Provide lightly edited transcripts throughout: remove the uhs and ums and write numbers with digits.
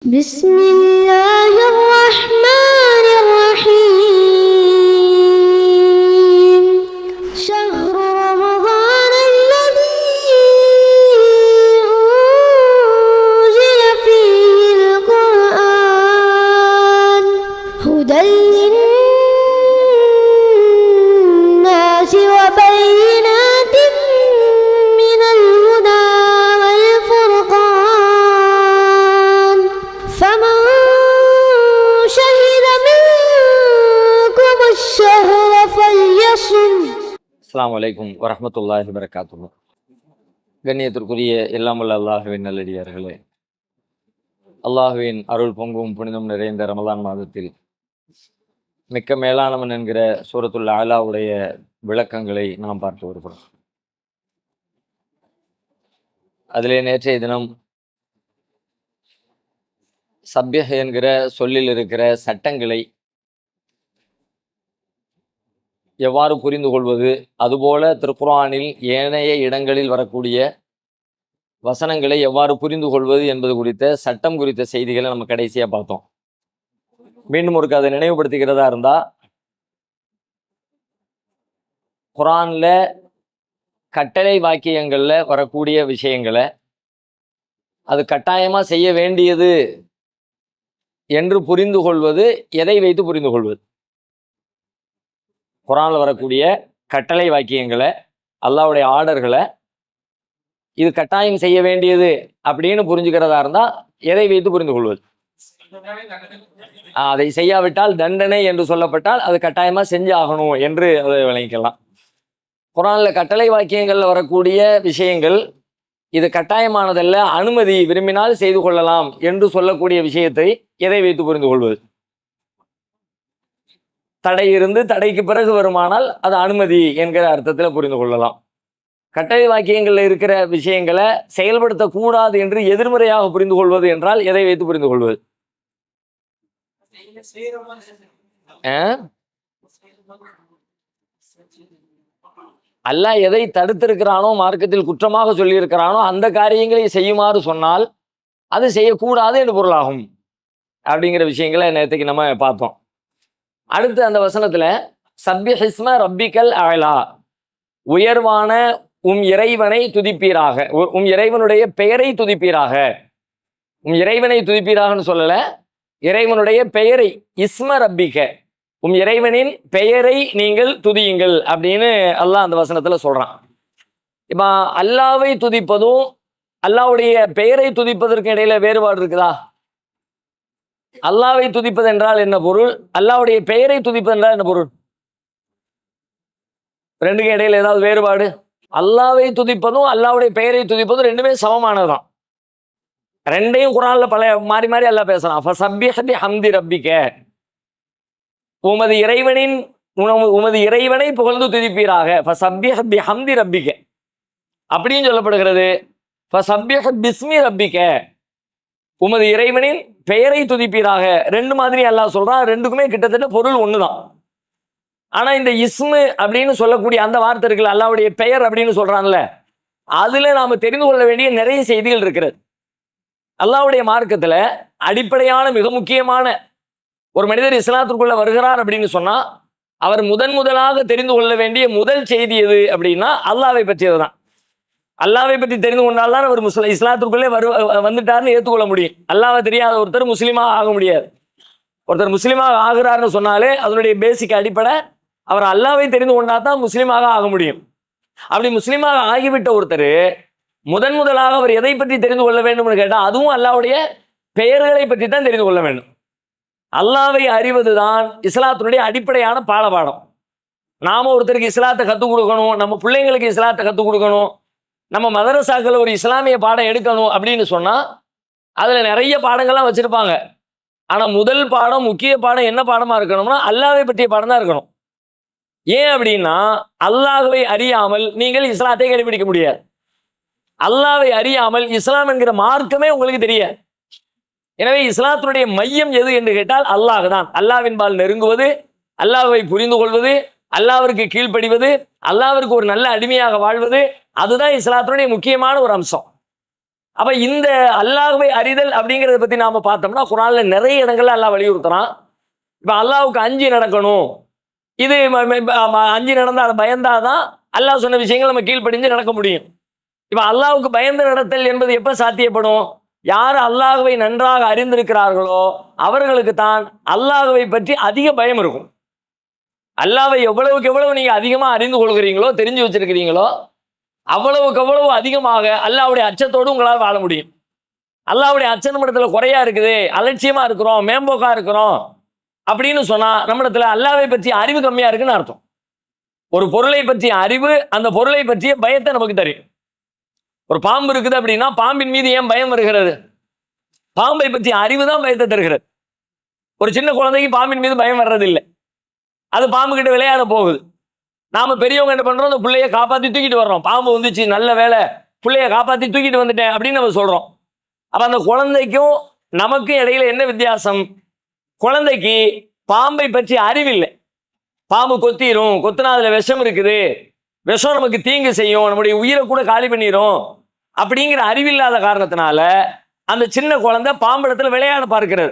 بسم الله الرحمن الرحيم شهر رمضان الذي أنزل فيه القرآن هدى للناس وبينات من الهدى والفرقان فمن شهد منكم الشهر فليصم. அஸ்ஸலாமு அலைக்கும் வரஹ்மத்துல்லாஹி வபரகாத்துஹு. கண்ணியத்திற்குரிய எல்லாம் வல்ல அல்லாஹுவின் நல்லடியார்களே, அல்லாஹுவின் அருள் பொங்கும் புனிதம் நிறைந்த ரமலான் மாதத்தில் மிக்க மேலானவன் என்கிற சூரத்துல் அலாவுடைய விளக்கங்களை நாம் பார்த்து வருகிறோம். அதிலே நேற்றைய தினம் சப்யஹ் என்கிற சொல்லில் இருக்கிற சட்டங்களை எவ்வாறு புரிந்து கொள்வது, அதுபோல திருக்குர்ஆனில் ஏனைய இடங்களில் வரக்கூடிய வசனங்களை எவ்வாறு புரிந்து கொள்வது என்பது குறித்த சட்டம் குறித்த செய்திகளை நம்ம கடைசியாக பார்த்தோம். மீண்டும் ஒருக்கு அதை நினைவுபடுத்திக்கிறதா இருந்தால், குர்ஆனில் கட்டளை வாக்கியங்களில் வரக்கூடிய விஷயங்களை அது கட்டாயமாக செய்ய வேண்டியது என்று புரிந்து கொள்வது எதை வைத்து புரிந்து கொள்வது? குர்ஆனில் வரக்கூடிய கட்டளை வாக்கியங்களை, அல்லாஹ்வுடைய ஆர்டர்களை இது கட்டாயம் செய்ய வேண்டியது அப்படின்னு புரிஞ்சுக்கிறதா இருந்தால் எதை வைத்து புரிந்து கொள்வது? அதை செய்யாவிட்டால் தண்டனை என்று சொல்லப்பட்டால் அது கட்டாயமாக செஞ்சு ஆகணும் என்று அதை விளங்கிக்கலாம். குர்ஆனில் கட்டளை வாக்கியங்களில் வரக்கூடிய விஷயங்கள் இது கட்டாயமானதல்ல, அனுமதி, விரும்பினால் செய்து கொள்ளலாம் என்று சொல்லக்கூடிய விஷயத்தை எதை வைத்து புரிந்து கொள்வது? தடை இருந்து தடைக்கு பிறகு வருமானால் அது அனுமதி என்கிற அர்த்தத்தில் புரிந்து கொள்ளலாம். கட்டளை வாக்கியங்களில் இருக்கிற விஷயங்களை செயல்படுத்தக்கூடாது என்று எதிர்மறையாக புரிந்து கொள்வது என்றால் எதை வைத்து புரிந்து கொள்வது? அல்லாஹ் எதை தடுத்திருக்கிறானோ, மார்க்கத்தில் குற்றமாக சொல்லியிருக்கிறானோ அந்த காரியங்களை செய்யுமாறு சொன்னால் அது செய்யக்கூடாது என்று பொருளாகும் அப்படிங்கிற விஷயங்களை நேற்றுக்கு நம்ம பார்த்தோம். அடுத்து அந்த வசனத்துல சப்பிஹ் இஸ்ம ரப்பிக்கல் அலா, உயர்வான உம் இறைவனை துதிப்பீராக, உம் இறைவனுடைய பெயரை துதிப்பீராக. உம் இறைவனை துதிப்பீராகன்னு சொல்லல, இறைவனுடைய பெயரை, இஸ்ம ரப்பிக்க, உம் இறைவனின் பெயரை நீங்கள் துதியுங்கள் அப்படின்னு அல்லாஹ் அந்த வசனத்துல சொல்றான். இப்ப அல்லாவை துதிப்பதும் அல்லாஹ்வுடைய பெயரை துதிப்பதற்கு இடையில வேறுபாடு இருக்குதா? அல்லாவை துதிப்பது என்றால் என்ன பொருள்? அல்லாஹ்வுடைய பெயரை துதிப்பது என்றால் என்ன பொருள்? ரெண்டுக்கும் இடையில ஏதாவது வேறுபாடு? அல்லாவை துதிப்பதும் அல்லாஹ்வுடைய பெயரை துதிப்பதும் ரெண்டுமே சமமானதுதான். ரெண்டையும் குர்ஆன்ல பல மாறி மாறி அல்லாஹ் பேசலாம். ஃபஸப்பிஹ் பிஹம்தி ரப்பிக, உமது இறைவனை புகழ்ந்து துதிப்பீராக. ஃபஸப்பிஹ் பிஹம்தி ரப்பிக அப்படின்னு சொல்லப்படுகிறது. ஃபஸப்பிஹ் பிஸ்மி ரப்பிக, உமது இறைவனின் பெயரை துதிப்பீராக. ரெண்டு மாதிரி அல்லாஹ் சொல்றான். ரெண்டுக்குமே கிட்டத்தட்ட பொருள் ஒண்ணுதான். ஆனா இந்த இஸ்மு அப்படின்னு சொல்லக்கூடிய அந்த வார்த்தை இருக்குல்ல, அல்லாஹ்வுடைய பெயர் அப்படின்னு சொல்றான்ல, அதுல நாம தெரிந்து கொள்ள வேண்டிய நிறைய செய்திகள் இருக்கிறது. அல்லாஹ்வுடைய மார்க்கத்துல அடிப்படையான மிக முக்கியமான ஒரு மனிதர் இஸ்லாத்திற்குள்ள வருகிறார் அப்படின்னு சொன்னா அவர் முதலாக தெரிந்து கொள்ள வேண்டிய முதல் செய்தி எது அப்படின்னா அல்லாஹ்வை பற்றியது தான். அல்லாஹ்வை பற்றி தெரிந்து கொண்டால்தான் அவர் இஸ்லாத்திற்குள்ளே வந்துட்டாருன்னு ஏற்றுக்கொள்ள முடியும். அல்லாஹ்வை தெரியாத ஒருத்தர் முஸ்லீமாக ஆக முடியாது. ஒருத்தர் முஸ்லீமாக ஆகிறாருன்னு சொன்னாலே அதனுடைய பேசிக் அடிப்படை அவர் அல்லாஹ்வை தெரிந்து கொண்டால் தான் முஸ்லீமாக ஆக முடியும். அப்படி முஸ்லீமாக ஆகிவிட்ட ஒருத்தர் முதலாக அவர் எதை பற்றி தெரிந்து கொள்ள வேண்டும்னு கேட்டால் அதுவும் அல்லாஹ்வுடைய பெயர்களை பற்றி தான் தெரிந்து கொள்ள வேண்டும். அல்லாஹ்வை அறிவது தான் இஸ்லாத்தினுடைய அடிப்படையான பாடம். நாம ஒருத்தருக்கு இஸ்லாத்தை கற்றுக் கொடுக்கணும், நம்ம பிள்ளைங்களுக்கு இஸ்லாத்தை கற்றுக் கொடுக்கணும், நம்ம மதரசாக்கள் ஒரு இஸ்லாமிய பாடம் எடுக்கணும் அப்படின்னு சொன்னா அதுல நிறைய பாடங்கள்லாம் வச்சிருப்பாங்க. ஆனா முதல் பாடம், முக்கிய பாடம் என்ன பாடமா இருக்கணும்னா அல்லாஹ்வை பற்றிய பாடம் தான் இருக்கணும். ஏன் அப்படின்னா அல்லாஹ்வை அறியாமல் நீங்கள் இஸ்லாத்தை கடைபிடிக்க முடியாது. அல்லாஹ்வை அறியாமல் இஸ்லாம் என்கிற மார்க்கமே உங்களுக்கு தெரியாது. எனவே இஸ்லாத்தினுடைய மையம் எது என்று கேட்டால் அல்லாஹ் தான். அல்லாஹ்வின்பால் நெருங்குவது, அல்லாஹ்வை புரிந்து கொள்வது, அல்லாஹ்விற்கு கீழ்ப்படிவது, அல்லாஹ்விற்கு ஒரு நல்ல அடிமையாக வாழ்வது, அதுதான் இஸ்லாத்தினுடைய முக்கியமான ஒரு அம்சம். அப்ப இந்த அல்லாஹ்வை அறிதல் அப்படிங்கிறத பத்தி நாம பார்த்தோம்னா குர்ஆன்ல நிறைய இடங்கள்ல அல்லாஹ் வலியுறுத்துறான். இப்ப அல்லாஹ்வுக்கு அஞ்சி நடக்கணும். இது அஞ்சி நடந்தா அதை பயந்தாதான் அல்லாஹ் சொன்ன விஷயங்கள் நம்ம கீழ்ப்படிஞ்சு நடக்க முடியும். இப்ப அல்லாஹ்வுக்கு பயந்து நடத்தல் என்பது எப்ப சாத்தியப்படும்? யார் அல்லாஹ்வை நன்றாக அறிந்திருக்கிறார்களோ அவர்களுக்கு தான் அல்லாஹ்வை பற்றி அதிக பயம் இருக்கும். அல்லாஹ்வை எவ்வளவுக்கு எவ்வளவு நீங்க அதிகமா அறிந்து கொள்கிறீங்களோ, தெரிஞ்சு வச்சிருக்கிறீங்களோ, அவ்வளவுக்கு அவ்வளவு அதிகமாக அல்லாஹ்வுடைய அச்சத்தோடு உங்களால் வாழ முடியும். அல்லாஹ்வுடைய அச்சம் நம்மிடத்துல குறையா இருக்குது, அலட்சியமா இருக்கிறோம், மேம்போக்கா இருக்கிறோம் அப்படின்னு சொன்னா நம்மிடத்துல அல்லாஹ்வை பற்றி அறிவு கம்மியா இருக்குன்னு அர்த்தம். ஒரு பொருளை பற்றிய அறிவு அந்த பொருளை பற்றிய பயத்தை நமக்கு தரும். ஒரு பாம்பு இருக்குது அப்படின்னா பாம்பின் மீது ஏன் பயம் வருகிறது? பாம்பை பற்றிய அறிவு தான் பயத்தை தருகிறது. ஒரு சின்ன குழந்தைக்கு பாம்பின் மீது பயம் வர்றது இல்லை, அது பாம்பு கிட்ட விளையாட போகுது. நாம பெரியவங்க என்ன பண்றோம்? அந்த பிள்ளைய காப்பாத்தி தூக்கிட்டு வர்றோம். பாம்பு வந்துச்சு, நல்ல வேலை, பிள்ளைய காப்பாத்தி தூக்கிட்டு வந்துட்டேன் அப்படின்னு நம்ம சொல்றோம். அப்ப அந்த குழந்தைக்கும் நமக்கும் இடையில என்ன வித்தியாசம்? குழந்தைக்கு பாம்பை பற்றி அறிவில்லை. பாம்பு கொத்திரும், கொத்தினா அதுல விஷம் இருக்குது, விஷம் நமக்கு தீங்கு செய்யும், நம்முடைய உயிரை கூட காலி பண்ணிடும் அப்படிங்கிற அறிவில்லாத காரணத்தினால அந்த சின்ன குழந்தை பாம்பிடத்துல விளையாட பார்க்கிறது.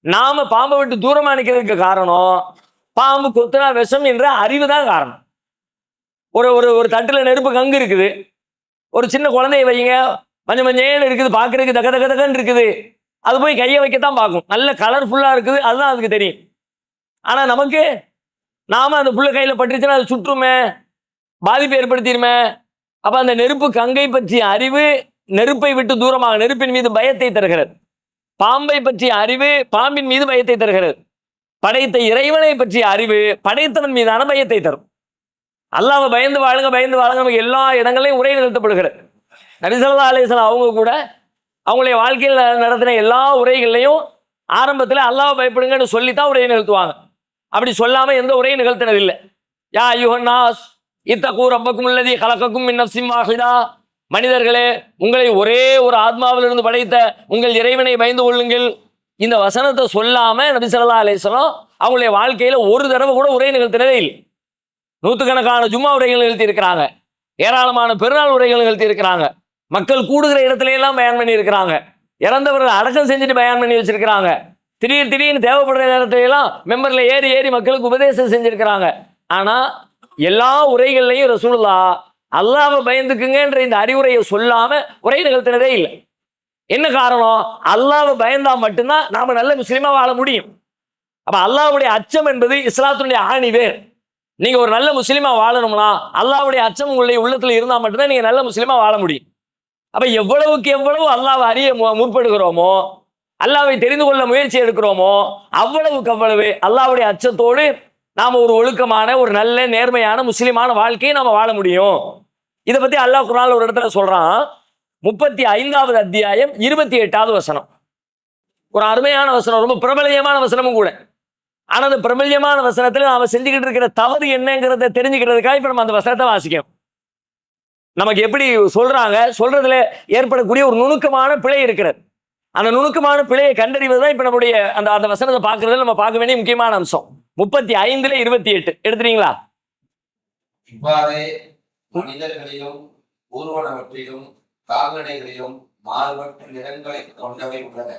நாம பாம்பை விட்டு தூரமா நிற்கிறதுக்கு காரணம் பாம்பு கொத்துனா விஷம் என்ற அறிவு தான் காரணம். ஒரு ஒரு ஒரு தட்டுல நெருப்பு கங்கு இருக்குது, ஒரு சின்ன குழந்தைய வைங்க, மஞ்சள் மஞ்சேன்னு இருக்குது, பார்க்கறதுக்கு தக தக தகன்னு இருக்குது, அது போய் கையை வைக்கத்தான் பார்க்கும். நல்ல கலர்ஃபுல்லா இருக்குது, அதுதான் அதுக்கு தெரியும். ஆனா நமக்கு நாம அந்த புள்ள கையில பட்டுச்சுன்னா அது சுற்றுமே, பாதிப்பை ஏற்படுத்திடுமே. அப்ப அந்த நெருப்பு கங்கை பற்றிய அறிவு நெருப்பை விட்டு தூரமாக நெருப்பின் மீது பயத்தை தருகிறது. பாம்பை பற்றிய அறிவு பாம்பின் மீது பயத்தை தருகிறது. படைத்த இறைவனை பற்றிய அறிவு படைத்தவன் மீதான பயத்தை தரும். அல்லாஹ்வை பயந்து வாழுங்க, பயந்து வாழுங்க நமக்கு எல்லா இடங்களையும் உரை நிறுத்தப்படுகிறது. நபி ஸல்லல்லாஹு அலைஹி வஸல்லம் அவங்க கூட அவங்களுடைய வாழ்க்கையில் நடத்தின எல்லா உரைகள்லையும் ஆரம்பத்தில் அல்லாஹ்வை பயப்படுங்கன்னு சொல்லித்தான் உரையை நிகழ்த்துவாங்க. அப்படி சொல்லாம எந்த உரையும் நிகழ்த்தினது இல்லை. யா அய்யுஹன் நாஸ் இத்தகூ ரப்பக்கும் அல்லதீ கலகக்கும் மின் நஃப்ஸின் வாஹிதா, மனிதர்களே உங்களை ஒரே ஒரு ஆத்மாவிலிருந்து படைத்த உங்கள் இறைவனை பயந்து கொள்ளுங்கள். இந்த வசனத்தை சொல்லாம நபி ஸல்லல்லாஹு அலைஹி வஸல்லம் அவங்களுடைய வாழ்க்கையில ஒரு தடவை கூட உரை நிகழ்த்தினதே இல்லை. நூற்றுக்கணக்கான ஜும்மா உரைகள் நிகழ்த்தி இருக்கிறாங்க, ஏராளமான பெருநாள் உரைகள் நிகழ்த்தி இருக்கிறாங்க, மக்கள் கூடுகிற இடத்துல எல்லாம் பயன் பண்ணி இருக்கிறாங்க, இறந்தவர்கள் அடக்கம் செஞ்சுட்டு பயன் பண்ணி வச்சிருக்கிறாங்க, திடீர்னு தேவைப்படுற நேரத்துல எல்லாம் மெம்பர்ல ஏறி ஏறி மக்களுக்கு உபதேசம் செஞ்சிருக்கிறாங்க. ஆனா எல்லா உரைகள்லையும் ரசூலுல்லாஹ் அல்லாஹ்வை பயந்துக்குங்கன்ற இந்த அறிவுரையை சொல்லாம உரை நிகழ்த்தினதே இல்லை. என்ன காரணம்? அல்லாஹ்வை பயந்தா மட்டும்தான் நாம நல்ல முஸ்லீமா வாழ முடியும். அப்ப அல்லாஹ்வுடைய அச்சம் என்பது இஸ்லாத்துடைய ஆணிவேர். நீங்க ஒரு நல்ல முஸ்லீமா வாழணும்னா அல்லாஹ்வுடைய அச்சம் உங்களுடைய உள்ளத்துல இருந்தா மட்டும்தான் நீங்க நல்ல முஸ்லீமா வாழ முடியும். அப்ப எவ்வளவுக்கு எவ்வளவு அல்லாஹ்வை அறிய முற்படுகிறோமோ, அல்லாஹ்வை தெரிந்து கொள்ள முயற்சி எடுக்கிறோமோ, அவ்வளவுக்கு அவ்வளவு அல்லாஹ்வுடைய அச்சத்தோடு நாம ஒரு ஒழுக்கமான ஒரு நல்ல நேர்மையான முஸ்லிமான வாழ்க்கையை நாம வாழ முடியும். இதை பத்தி அல்லாஹ் குர்ஆன்ல ஒரு இடத்துல சொல்றான். 35வது அத்தியாயம் 28வது வசனம் ஒரு அருமையான வசனம், ரொம்ப பிரபல்யமான வசனமும் கூட. ஆனா அந்த பிரபல்யமான வசனத்துல நாம செஞ்சுக்கிட்டு இருக்கிற தவறு என்னங்கிறத தெரிஞ்சுக்கிறதுக்காக இப்ப நம்ம அந்த வசனத்தை வாசிக்கணும். நமக்கு எப்படி சொல்றாங்க, சொல்றதுல ஏற்படக்கூடிய ஒரு நுணுக்கமான பிழை இருக்கிறது. அந்த நுணுக்கமான பிழையை கண்டறிவதுதான் இப்ப நம்முடைய அந்த அந்த வசனத்தை பார்க்கறதுல நம்ம பார்க்க வேண்டிய முக்கியமான அம்சம். 35:28 எடுத்துறீங்களா? இவ்வாறே மனிதர்களிலும் ஊர்வனவற்றிலும் கால்நடைகளிலும் மாறுபட்ட நிறங்களை கொண்டவை உள்ளன.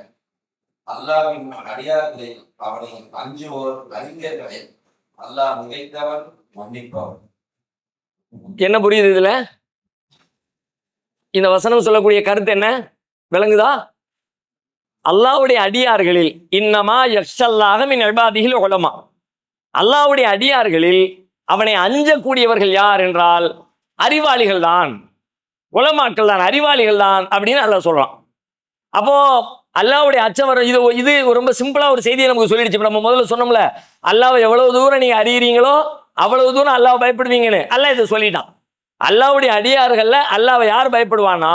அல்லாஹ்வின் அடியார்களில் அவனை அஞ்சுவோர் அறிஞர்களை அல்லாஹ் மிகைத்தவன், மன்னிப்பவன். என்ன புரியுது இதுல? இந்த வசனம் சொல்லக்கூடிய கருத்து என்ன விளங்குதா? அல்லாஹ்வுடைய அடியார்களில் இன்னமா யக்ஷல்லாஹ மின் இபாதிஹில் உலமா, அல்லாஹ்வுடைய அடியார்களில் அவனை அஞ்சக்கூடியவர்கள் யார் என்றால் அறிவாளிகள் தான், உலமாக்கள் தான், அறிவாளிகள் தான் அப்படின்னு அல்லாஹ் சொல்றான். அப்போ அல்லாஹ்வுடைய அச்சம் வரும். இது ரொம்ப சிம்பிளா ஒரு செய்தியை நமக்கு சொல்லிடுச்சு. நம்ம முதல்ல சொன்னோம்ல, அல்லாஹ்வை எவ்வளவு தூரம் நீங்க அறியறீங்களோ அவ்வளவு தூரம் அல்லாஹ் பயப்படுவீங்கன்னு. அல்லாஹ் இதை சொல்லிட்டான். அல்லாஹ்வுடைய அடியார்கள்ல அல்லாஹ்வை யார் பயப்படுவானா,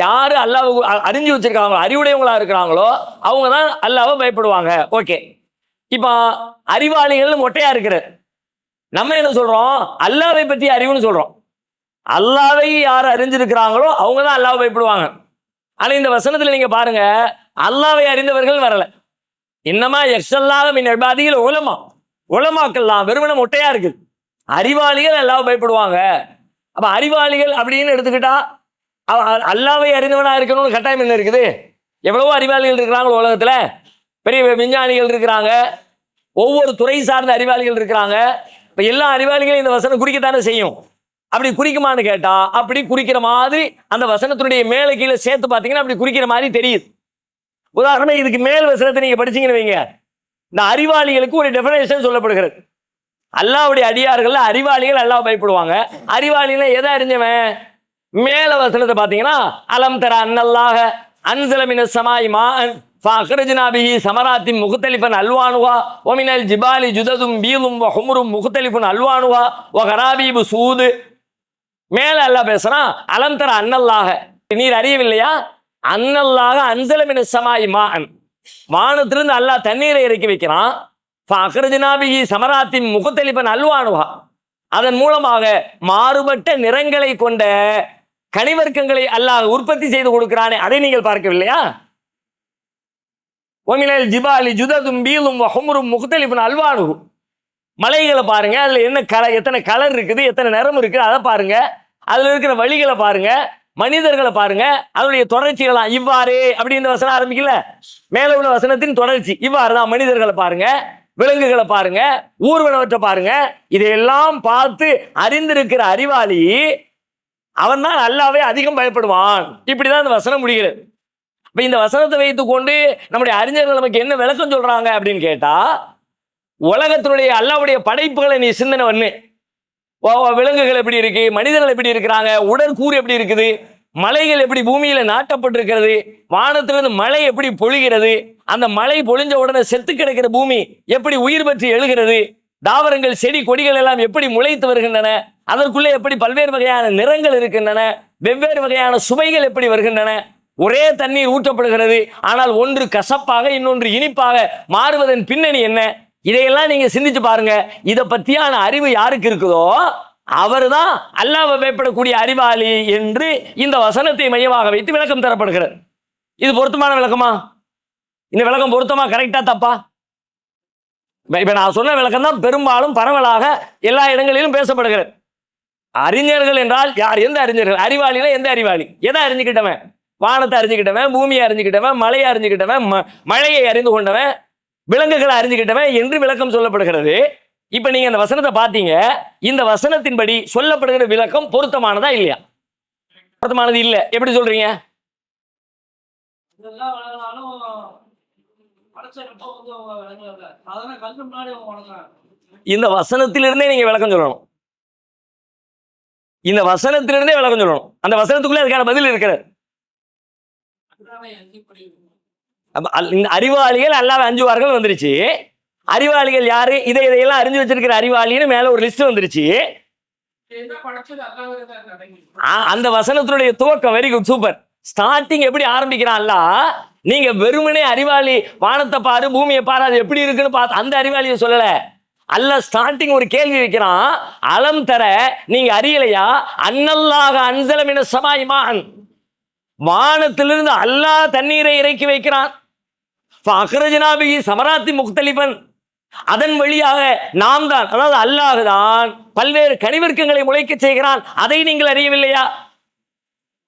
யாரு அல்லாஹ் அறிஞ்சு வச்சிருக்காங்களோ, அறிவுடையவங்களா இருக்கிறாங்களோ அவங்க தான் அல்லாஹ்வை பயப்படுவாங்க. ஓகே, இப்போ அறிவாளிகள் மொட்டையா இருக்கிறார். நம்ம என்ன சொல்றோம்? அல்லாஹ்வை பற்றி அறிவுன்னு சொல்றோம். அல்லாஹ்வை யார் அறிஞ்சிருக்கிறாங்களோ அவங்க தான் அல்லாஹ்வை பயப்படுவாங்க. ஆனா இந்த வசனத்துல நீங்க பாருங்க, அல்லாஹ்வை அறிந்தவர்கள் வரல. இன்னமா யக்ஷல்லாஹ மின் இபாதிஹில் உலமா, உலமாக்கள்லாம் வெறுமனே மொட்டையா இருக்குது. அறிவாளிகள் அல்லாஹ்வை பயப்படுவாங்க. அப்ப அறிவாளிகள் அப்படின்னு எடுத்துக்கிட்டா அல்லாவை அறிந்தவனா இருக்கணும்னு கட்டாயம் என்ன இருக்குது? எவ்வளவோ அறிவாளிகள் இருக்கிறாங்க உலகத்துல, பெரிய விஞ்ஞானிகள் இருக்கிறாங்க, ஒவ்வொரு துறை சார்ந்த அறிவாளிகள் இருக்கிறாங்க. இப்ப எல்லா அறிவாளிகளையும் இந்த வசனம் குறிக்கத்தானே செய்யும். அப்படி குறிக்குமான்னு கேட்டா அப்படி குறிக்கிற மாதிரி அந்த வசனத்தினுடைய மேல கீழே சேர்த்து பார்த்தீங்கன்னா அப்படி குறிக்கிற மாதிரி தெரியுது. உதாரணமா இதுக்கு மேல் வசனத்தை நீங்க படிச்சீங்கன்னு வைங்க, இந்த அறிவாளிகளுக்கு ஒரு டெஃபினேஷன் சொல்லப்படுகிறது. அல்லாஹ்வுடைய அடியார்கள் அறிவாளிகள் அல்லாஹ் பயப்படுவாங்க. அறிவாளினா எதை அறிஞ்சவன்? மேல வசனத்தை பார்த்தீங்கன்னா அலம் தர அன்னல்லாஹ அன்ஸல மினஸ் ஸமாஇ மாஅன் ஃபஅக்ரஜ்னா பிஹி ஸமராத்தின் முக்தலிஃபன் அல்வானுஹா வ மினல் ஜிபாலி ஜுததும் பீதும் வ ஹும்ரும் முக்தலிஃபன் அல்வானுஹா வ கராபீபு சூது. மேல அல்லாஹ் பேசுறான், அலம் தர அன்னல்லாஹ, நீர் அறியவில்லையா? அன்னல்லாஹ அன்ஸல மினஸ் ஸமாஇ மாஅன், வானத்திலிருந்து அல்லாஹ் தண்ணீரை இறக்கி வைக்கிறான். ஃபஅக்ரஜ்னா பிஹி ஸமராத்தின் முக்தலிஃபன் அல்வானுஹா, அதன் மூலமாக மாறுபட்ட நிறங்களை கொண்ட கனிவர்க்கங்களை அல்லாஹ் உற்பத்தி செய்து கொடுக்கிறானே, அதை நீங்கள் பார்க்கவில்லையா? ஒமினல் ஜிபாலி ஜுததும் பீலும் வஹும்ரும் முக்தலிஃபுன் அல்வானுஹு, மலைகளை பாருங்க, அதுல என்ன கலர், எத்தனை கலர் இருக்குது, எத்தனை நிறம் இருக்குது, அதை பாருங்க. அதுல இருக்கிற வழிகளை பாருங்க, மனிதர்களை பாருங்க, அதனுடைய தொடர்ச்சிகளாம் இவ்வாறு அப்படி இந்த வசனம் ஆரம்பிக்கல, மேல உள்ள வசனத்தின் தொடர்ச்சி இவ்வாறு தான். மனிதர்களை பாருங்க, விலங்குகளை பாருங்க, ஊர்வனவற்றை பாருங்க, இதையெல்லாம் பார்த்து அறிந்திருக்கிற அறிவாளி அவன் தான் அல்லாஹ்வை அதிகம் பயப்படுவான். இப்படிதான் இந்த வசனம் முடிகிறது. இப்ப இந்த வசனத்தை வைத்துக் கொண்டு நம்முடைய அறிஞர்கள் நமக்கு என்ன விளக்கம் சொல்றாங்க அப்படின்னு கேட்டா, உலகத்தினுடைய அல்லாஹ்வுடைய படைப்புகளை நீ சிந்தனை பண்ணு. விலங்குகள் எப்படி இருக்கு, மனிதர்கள் எப்படி இருக்கிறாங்க, உடற்கூறு எப்படி இருக்குது, மலைகள் எப்படி பூமியில நாட்டப்பட்டிருக்கிறது, வானத்திலிருந்து மழை எப்படி பொழிகிறது, அந்த மழை பொழிஞ்ச உடனே செத்து கிடக்கிற பூமி எப்படி உயிர் பெற்று எழுகிறது, தாவரங்கள் செடி கொடிகள் எல்லாம் எப்படி முளைத்து வருகின்றன, அதற்குள்ளே எப்படி பல்வேறு வகையான நிறங்கள் இருக்கின்றன, வெவ்வேறு வகையான சுவைகள் எப்படி வருகின்றன, ஒரே தண்ணீர் ஊற்றப்படுகிறது ஆனால் ஒன்று கசப்பாக இன்னொன்று இனிப்பாக மாறுவதன் பின்னணி என்ன, இதையெல்லாம் நீங்க சிந்திச்சு பாருங்க. இதை பற்றியான அறிவு யாருக்கு இருக்குதோ அவர் தான் அல்லாஹ்வை பயப்படக்கூடிய அறிவாளி என்று இந்த வசனத்தை மையமாக வைத்து விளக்கம் தரப்படுகிறது. இது பொருத்தமான விளக்கமா? இந்த விளக்கம் பொருத்தமா, கரெக்டா, தப்பா? இப்ப நான் சொன்ன விளக்கம் தான் பெரும்பாலும் பரவலாக எல்லா இடங்களிலும் பேசப்படுகிறது. அறிஞர்கள் என்றால் யார்? எந்த அறிஞர்கள்? அறிவாளினா எந்த அறிவாளி? எதை அறிஞ்சுக்கிட்டவன்? வானத்தை அறிஞ்சுக்கிட்டவன், பூமியை அறிஞ்சுக்கிட்டவன், மலையை அறிஞ்சுக்கிட்டவன், மழையை அறிந்து கொண்டவன், விலங்குகளை அறிஞ்சுக்கிட்டவன் என்று விளக்கம் சொல்லப்படுகிறது. இப்ப நீங்க இந்த வசனத்தை பார்த்தீங்க, இந்த வசனத்தின்படி சொல்லப்படுகிற விளக்கம் பொருத்தமானதா இல்லையா? பொருத்தமானது இல்ல. எப்படி சொல்றீங்க? இந்த வசனத்திலிருந்தே நீங்க விளக்கம் சொல்லணும். இந்த வசனத்திலிருந்தே விளக்கம் சொல்லணும். அந்த வசனத்துக்குள்ளே அதுக்கான பதில் இருக்கிறது. இந்த அறிவாளிகள் அல்லாஹ்வை அஞ்சுவார்கள் வந்துருச்சு. அறிவாளிகள் யாரு? இதையெல்லாம் அறிஞ்சு வச்சிருக்கிற அறிவாளின்னு மேல ஒரு லிஸ்ட் வந்துருச்சு. அந்த வசனத்தினுடைய துவக்கம் வெரி குட், சூப்பர். ஸ்டார்டிங் எப்படி ஆரம்பிக்கிறான் அல்லாஹ்? நீங்க வெறுமனே அறிவாளி வானத்தை பாரு, பூமியை பாரு, அது எப்படி இருக்குன்னு பார்த்து அந்த அறிவாளியை சொல்லல. அல்லாஹ் ஸ்டார்டிங் ஒரு கேள்வி வைக்கிறான், அலம் தர, நீங்க அறியலையா? அன்னல்லாஹ அன்ஸல மினஸ் ஸமாஇ மாஅன், வானத்திலிருந்து அல்லாஹ் தண்ணீரை இறக்கி வைக்கிறான். ஃபஅக்ரஜ்னா பிஹி ஸமராத்தின் முக்தலிஃபன், அதன் வழியாக நாம் தான், அதாவது அல்லாஹ் தான் பல்வேறு கனிவர்க்கங்களை முளைக்க செய்கிறான். அதை நீங்கள் அறியவில்லையா?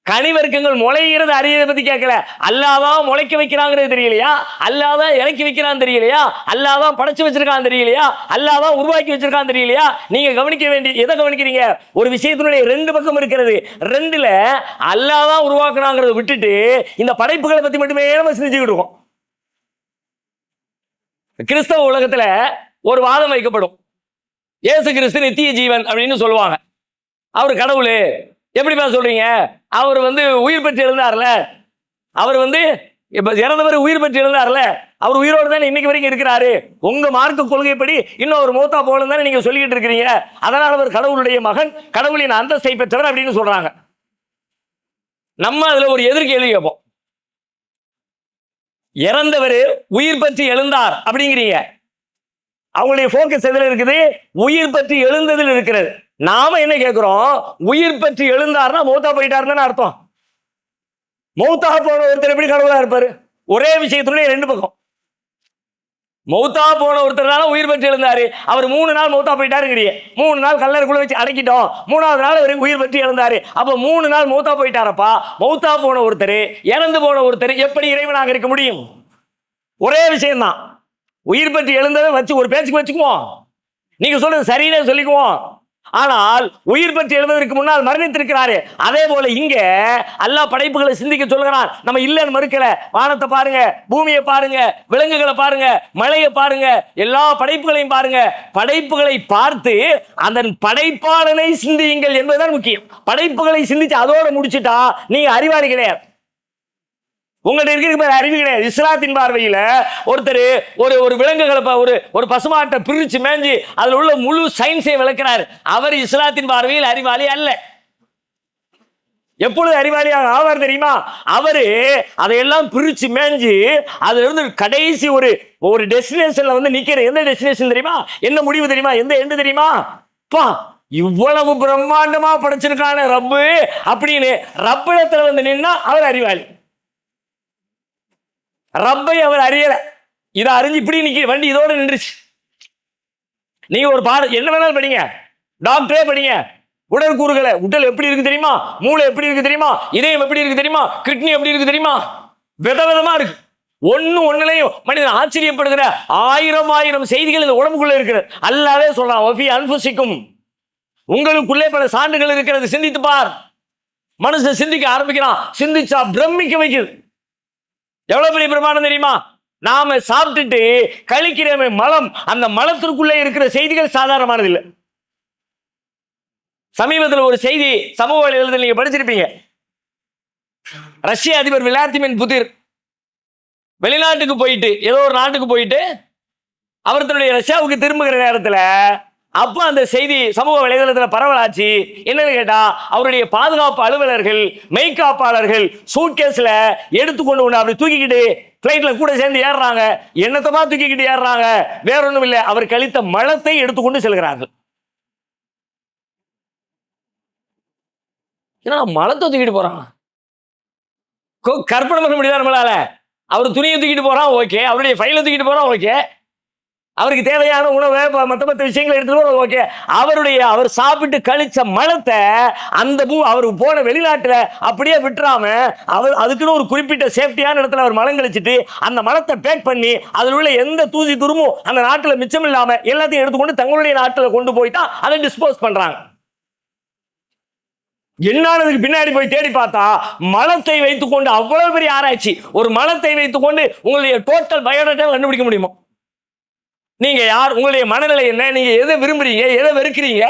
கனிவர்க்கங்கள் முளைகிறது அறியதை பத்தி கேட்கல. அல்லாஹ் தான் முளைக்க வைக்கிறாங்கிறது தெரியலையா? அல்லாஹ் தான் இறக்கி வைக்கிறான் தெரியலையா? அல்லாஹ் தான் படைச்சு வச்சிருக்கான் தெரியலையா? அல்லாஹ் தான் உருவாக்கி வச்சிருக்கான் தெரியலையா? நீங்க கவனிக்க வேண்டிய எதை கவனிக்கிறீங்க? ஒரு விஷயத்தினுடைய ரெண்டு பக்கம் இருக்கிறது. ரெண்டுல அல்லாஹ் தான் உருவாக்குறாங்கிறத விட்டுட்டு இந்த படைப்புகளை பத்தி மட்டுமே நம்ம சிந்திச்சுக்கிட்டு இருக்கோம். கிறிஸ்தவ உலகத்துல ஒரு வாதம் வைக்கப்படும், இயேசு கிறிஸ்து நித்திய ஜீவன் அப்படின்னு சொல்லுவாங்க. அவர் கடவுள். எப்படிப்பா சொல்றீங்க? அவர் உயிர் பெற்று எழுந்தார்ல, அவர் இப்ப இறந்தவர் உயிர் பெற்று எழுந்தார்ல, அவர் உயிரோடு தானே இன்னைக்கு வரைக்கும் இருக்கிறாரு. உங்க மார்க்க கொள்கைப்படி இன்னும் ஒரு மூத்தா போல தானே நீங்க சொல்லிக்கிட்டு இருக்கிறீங்க. அதனால அவர் கடவுளுடைய மகன், கடவுளின் அந்தஸ்தை பெற்றவர் அப்படின்னு சொல்றாங்க. நம்ம அதுல ஒரு எதிர் கேள்வி கேட்போம், இறந்தவர் உயிர் பெற்று எழுந்தார் அப்படிங்கிறீங்க. அவங்களுடைய போக்கஸ் எதுல இருக்குது? உயிர் பெற்று எழுந்ததில் இருக்கிறது. நாம என்ன கேட்கிறோம்? உயிர் பெற்று எழுந்தார்னா மௌத்தா போயிட்டாருன்னு அர்த்தம். மௌத்தா போன ஒருத்தர் எப்படி கடவுளா இருப்பாரு? ஒரே விஷயத்துடைய ரெண்டு பக்கம். மௌத்தா போன ஒருத்தர் தானே உயிர் பெற்று எழுந்தாரு. அவர் 3 நாள் மௌத்தா போயிட்டாருங்கிறீங்க. 3 நாள் கல்லறைக்குள்ள வச்சு அடக்கிட்டோம், 3வது நாள் அவர் உயிர் பெற்று எழுந்தாரு. அப்ப 3 நாள் மௌத்தா போயிட்டாரப்பா. மௌத்தா போன ஒருத்தர், இறந்து போன ஒருத்தர் எப்படி இறைவனாக இருக்க முடியும்? ஒரே விஷயம்தான். உயிர் பெற்று எழுந்ததை வச்சு ஒரு பேச்சுக்கு வச்சுக்குவோம், நீங்க சொல்றது சரின்னு சொல்லிக்குவோம். ஆனால் உயிர் பெற்று எழுவதற்கு முன்னால் மரணித்திருக்கிறாரு. அதே போல இங்க அல்லாஹ் படைப்புகளை சிந்திக்க சொல்கிறான். நம்ம இல்லன்னு மறுக்கல. வானத்தை பாருங்க, பூமியை பாருங்க, விலங்குகளை பாருங்க, மழையை பாருங்க, எல்லா படைப்புகளையும் பாருங்க. படைப்புகளை பார்த்து அதன் படைப்பாளனை சிந்தியுங்கள் என்பதுதான் முக்கியம். படைப்புகளை சிந்திச்சு அதோட முடிச்சுட்டா நீங்க அறிவாளி கிடையாது. உங்கள்ட்ட இருக்கிற அறிவு கிடையாது. இஸ்லாத்தின் பார்வையில் ஒருத்தர் ஒரு விலங்குகளை ஒரு பசுமாட்டை பிரிச்சு மேஞ்சி அதில் உள்ள முழு சயின்ஸை விளக்கிறார். அவர் இஸ்லாத்தின் பார்வையில் அறிவாளி அல்ல. எப்பொழுது அறிவாளியாக ஆவார் தெரியுமா? அவரு அதையெல்லாம் பிரிச்சு மேஞ்சி அதுல இருந்து கடைசி ஒரு டெஸ்டினேஷன்ல வந்து நிக்கிற. எந்த டெஸ்டினேஷன் தெரியுமா? என்ன முடிவு தெரியுமா? எந்த எண்டு தெரியுமா? இவ்வளவு பிரம்மாண்டமா படைச்சிருக்கான ரப்பு அப்படின்னு ரப்பிடத்துல வந்து நின்னா அவர் அறிவாளி. ரப்பை அவர் அறியல. இதை அறிஞ்சு இப்படி நிக்க வண்டி இதோட நின்றுச்சு. நீங்க ஒரு பாடம் என்ன வேணாலும் படிங்க, டாக்டரே படிங்க, உடற்கூறுகளை, உடல் எப்படி இருக்கு தெரியுமா, மூளை எப்படி இருக்கு தெரியுமா, இதயம் எப்படி இருக்கு தெரியுமா, கிட்னி எப்படி இருக்கு தெரியுமா, விதவிதமா இருக்கு. ஒன்னுலையும் மனிதன் ஆச்சரியப்படுகிற 1000 செய்திகள் இந்த உடம்புக்குள்ள இருக்கிறது. அல்லாவே சொல்றான், ஒஃபி அன்ஃபுசிக்கும், உங்களுக்குள்ளே பல சான்றுகள் இருக்கிறது, சிந்தித்து பார். மனுஷன் சிந்திக்க ஆரம்பிக்கிறான். சிந்திச்சா பிரமிக்க வைக்குது. எவ்வளவு பெரிய பிரமாணம் தெரியுமா? நாம சாப்பிட்டுட்டு கழிக்கிற மலம், அந்த மலத்திற்குள்ளே இருக்கிற செய்திகள் சாதாரணமானது இல்லை. சமீபத்தில் ஒரு செய்தி சமூக வலைதளத்தில் நீங்க படிச்சிருப்பீங்க. ரஷ்ய அதிபர் விளாடிமிர் புதின் வெளிநாட்டுக்கு போயிட்டு, ஏதோ ஒரு நாட்டுக்கு போயிட்டு அவர் தன்னுடைய ரஷ்யாவுக்கு திரும்புகிற நேரத்தில் அப்ப அந்த செய்தி சமூக வலைதளத்தில் பரவலாச்சு. என்னன்னு கேட்டா, அவருடைய பாதுகாப்பு அலுவலர்கள், மெய்காப்பாளர்கள் சூட்கேஸ்ல எடுத்துக்கொண்டு அப்படி தூக்கிக்கிட்டு பிளைட்ல கூட சேர்ந்து ஏறுறாங்க. என்னத்தமா தூக்கிக்கிட்டு ஏறுறாங்க? வேற ஒண்ணும் இல்லை, அவர் கழித்த மலத்தை எடுத்துக்கொண்டு செல்கிறார்கள். ஏன்னா மலத்தை தூக்கிட்டு போறாங்க. கற்பனை பண்ண முடியாது நம்மளால. அவர் துணியை தூக்கிட்டு போறான், ஓகே. அவருடைய ஃபைலை தூக்கிட்டு போறான், ஓகே. அவருக்கு தேவையான உணவை மற்ற விஷயங்களை எடுத்துட்டு ஓகே. அவர் சாப்பிட்டு கழிச்ச மலத்தை அந்த அவர் போன வெளிநாட்டுல அப்படியே விட்டுறாம அவர் அதுக்குன்னு ஒரு குறிப்பிட்ட சேஃப்டியான இடத்துல அவர் மலம் கழிச்சிட்டு அந்த மலத்தை பேக் பண்ணி அதில் உள்ள எந்த தூசி துருமும் அந்த நாட்டுல மிச்சம் இல்லாம எல்லாத்தையும் எடுத்துக்கொண்டு தங்களுடைய நாட்டுல கொண்டு போயிட்டா அதை டிஸ்போஸ் பண்றாங்க. என்னதுக்கு பின்னாடி போய் தேடி பார்த்தா மலத்தை வைத்துக்கொண்டு அவ்வளவு பெரிய ஆராய்ச்சி. ஒரு மலத்தை வைத்துக்கொண்டு உங்களுடைய டோட்டல் பயோடேட்டா கண்டுபிடிக்க முடியுமா? நீங்க யார், உங்களுடைய மனநிலை என்ன, நீங்க எதை விரும்புறீங்க, எதை வெறுக்கிறீங்க,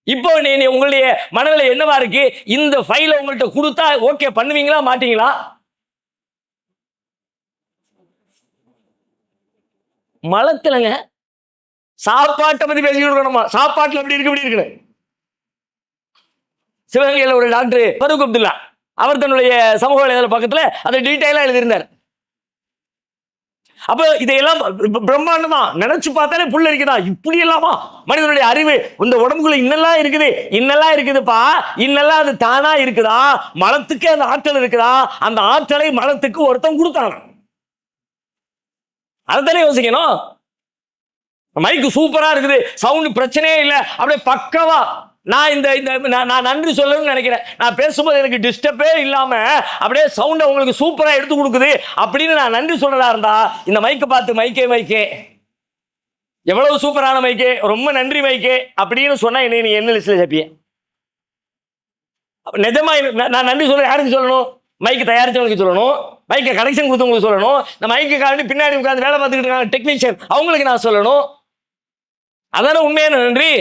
இப்போ நீ உங்களுடைய மனநிலை என்னவா இருக்கு, இந்த ஃபைலை உங்கள்கிட்ட கொடுத்தா ஓகே பண்ணுவீங்களா மாட்டீங்களா? மலத்திலங்க சாப்பாட்டை பத்தி பேசிக்கிட்டு இருக்கணுமா? சாப்பாட்டுல எப்படி இருக்கு, எப்படி இருக்குன்னு. சிவகங்கையில் ஒரு டாக்டர் ஃபரூக் அப்துல்லா, அவர் தன்னுடைய சமூக வலைதள பக்கத்துல அதை டீட்டெயிலா எழுதியிருந்தார். அப்ப இதையெல்லாம் பிரம்மாண்டமா நினைச்சு பார்த்தாலே புள்ள இருக்குதா, இப்படி எல்லாமா மனிதனுடைய அறிவு இந்த உடம்புக்குள்ள இன்னெல்லாம் இருக்குது, இன்னெல்லாம் இருக்குதுப்பா, இன்னெல்லாம் அது தானா இருக்குதா, மலத்துக்கு அந்த ஆற்றல் இருக்குதா, அந்த ஆற்றலை மலத்துக்கு ஒருத்தன் கொடுத்தாங்க. அதைத்தானே யோசிக்கணும். மைக்கு சூப்பரா இருக்குது, சவுண்ட் பிரச்சனையே இல்லை, அப்படியே பக்கவா. நான் நன்றி சொல்லணும்னு நினைக்கிறேன். நான் பேசும்போது எனக்கு டிஸ்டர்பே இல்லாம அப்படியே சவுண்டை உங்களுக்கு சூப்பரா எடுத்து கொடுக்குது அப்படின்னு நான் நன்றி சொல்றதா இருந்தா இந்த மைக்கை பார்த்து மைக்கே எவ்வளவு சூப்பரான மைக்கே, ரொம்ப நன்றி மைக்கே அப்படின்னு சொன்னா என்ன நீ என்ன லிஸ்ட்ல சேர்ப்பிய? நிஜமா நான் நன்றி சொல்றேன். யாருக்கு சொல்லணும்? மைக்கு தயாரிச்சவங்களுக்கு சொல்லணும், மைக்கை கனெக்ஷன் கொடுத்தவங்களுக்கு சொல்லணும், இந்த மைக்கு காரணம் பின்னாடி உட்காந்து வேலை பார்த்துக்கிட்டு இருக்காங்க டெக்னீஷியன், அவங்களுக்கு நான் சொல்லணும். அதான உண்மையான நன்றி.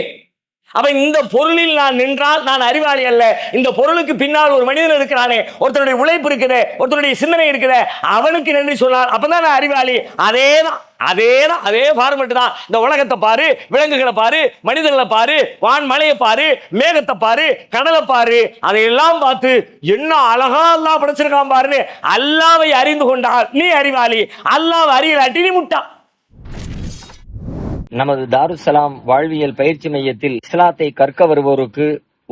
அப்ப இந்த பொருளில் நான் நின்றால் நான் அறிவாளி அல்ல. இந்த பொருளுக்கு பின்னால் ஒரு மனிதன் இருக்கிறானே, ஒருத்தருடைய உழைப்பு இருக்குது, ஒருத்தருடைய சிந்தனை இருக்குது, அவனுக்கு நன்றி சொன்னார், அப்பதான் நான் அறிவாளி. அதே ஃபார்மெட் தான். இந்த உலகத்தை பாரு, விலங்குகளை பாரு, மனிதர்களை பாரு, வான் மலையை பாரு, மேகத்தை பாரு, கடலை பாரு, அதையெல்லாம் பார்த்து என்ன அழகா அல்லாஹ் படைச்சிருக்கான் பாருன்னு அல்லாஹ்வை அறிந்து கொண்டால் நீ அறிவாளி. அல்லாஹ்வை அறியலாட்டி நீ முட்டா. நமது தாருஸ்ஸலாம் வாழ்வியல் பயிற்சி மையத்தில் இஸ்லாத்தை கற்க வருவோருக்கு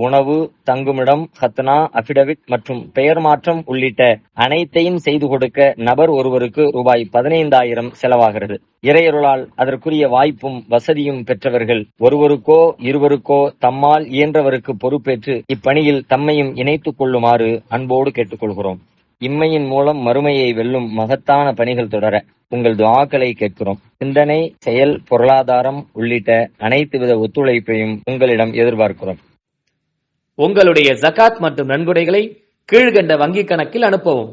உணவு, தங்குமிடம், ஹத்னா, அபிடவிட் மற்றும் பெயர் மாற்றம் உள்ளிட்ட அனைத்தையும் செய்து கொடுக்க நபர் ஒருவருக்கு ரூபாய் 15,000 செலவாகிறது. இறையருளால் அதற்குரிய வாய்ப்பும் வசதியும் பெற்றவர்கள் ஒருவருக்கோ இருவருக்கோ தம்மால் இயன்றவருக்கு பொறுப்பேற்று இப்பணியில் தம்மையும் இணைத்துக் கொள்ளுமாறு அன்போடு கேட்டுக்கொள்கிறோம். இம்மையின் மூலம் மறுமையை வெல்லும் மகத்தான பணிகள் தொடர உங்கள் துஆக்களை கேட்கிறோம். சிந்தனை, செயல், பொருளாதாரம் உள்ளிட்ட அனைத்து வித ஒத்துழைப்பையும் உங்களிடம் எதிர்பார்க்கிறோம். உங்களுடைய ஜகாத் மற்றும் நன்கொடைகளை கீழ்கண்ட வங்கிக் கணக்கில் அனுப்பவும்.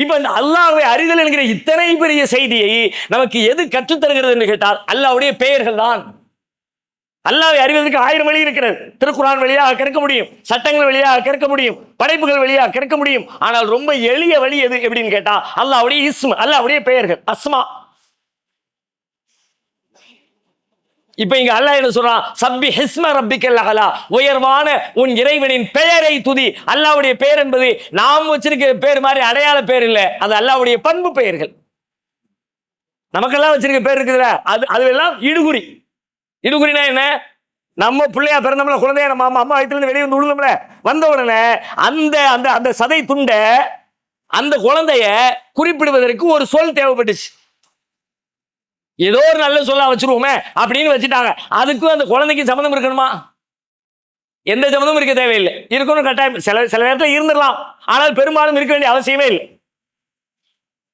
இப்ப இந்த அல்லாஹ்வை அறிதல் என்கிற இத்தனை பெரிய செய்தியை நமக்கு எது கற்றுத்தருகிறது என்று கேட்டால் அல்லாஹ்வுடைய பெயர்கள் தான். அல்லாஹ்வை அறிவதற்கு 1000 வழி இருக்கிறது. திருக்குர்ஆன் வழியாக கற்க முடியும், சட்டங்கள் வழியாக கற்க முடியும், படைப்புகள் வழியாக கற்க முடியும். ஆனால் ரொம்ப எளிய வழி எது எப்படின்னு கேட்டா அல்லாஹ்வுடைய இஸ்ம், அல்லாஹ்வுடைய பெயர்கள், அஸ்மா. இப்ப இங்க அல்லாஹ் என்ன சொல்றான்? சப்பி ஹிஸ்ம ரப்பிக்கல் அலா, உயர்வான உன் இறைவனின் பெயரை துதி. அல்லாஹ்வுடைய பெயர் என்பது நாம் வச்சிருக்கிற பேர் மாதிரி அடையாள பேர் இல்ல, அது அல்லாஹ்வுடைய பண்பு பெயர்கள். நமக்கெல்லாம் வச்சிருக்க பேர் இருக்குதுல, அதுவெல்லாம் இடுகுறி. இடுகுறினா என்ன? நம்ம பிள்ளையா பிறந்தோம்ல, குழந்தைய நம்ம அம்மா வயிற்றுல இருந்து வெளியே வந்து விழுந்தோம்ல, வந்த உடனே அந்த அந்த அந்த சதை துண்டை அந்த குழந்தைய குறிப்பிடுவதற்கு ஒரு சொல் தேவைப்பட்டுச்சு. ஏதோ ஒரு நல்ல சொல்ல வச்சிருவோமே அப்படின்னு வச்சுட்டாங்க. அதுக்கும் அந்த குழந்தைக்கு சம்மந்தம் இருக்கணுமா? எந்த சம்மந்தமும் இருக்க தேவையில்லை. இருக்கணும் கட்டாயம், சில நேரத்தில் இருந்துடலாம், ஆனால் பெரும்பாலும் இருக்க வேண்டிய அவசியமே இல்லை.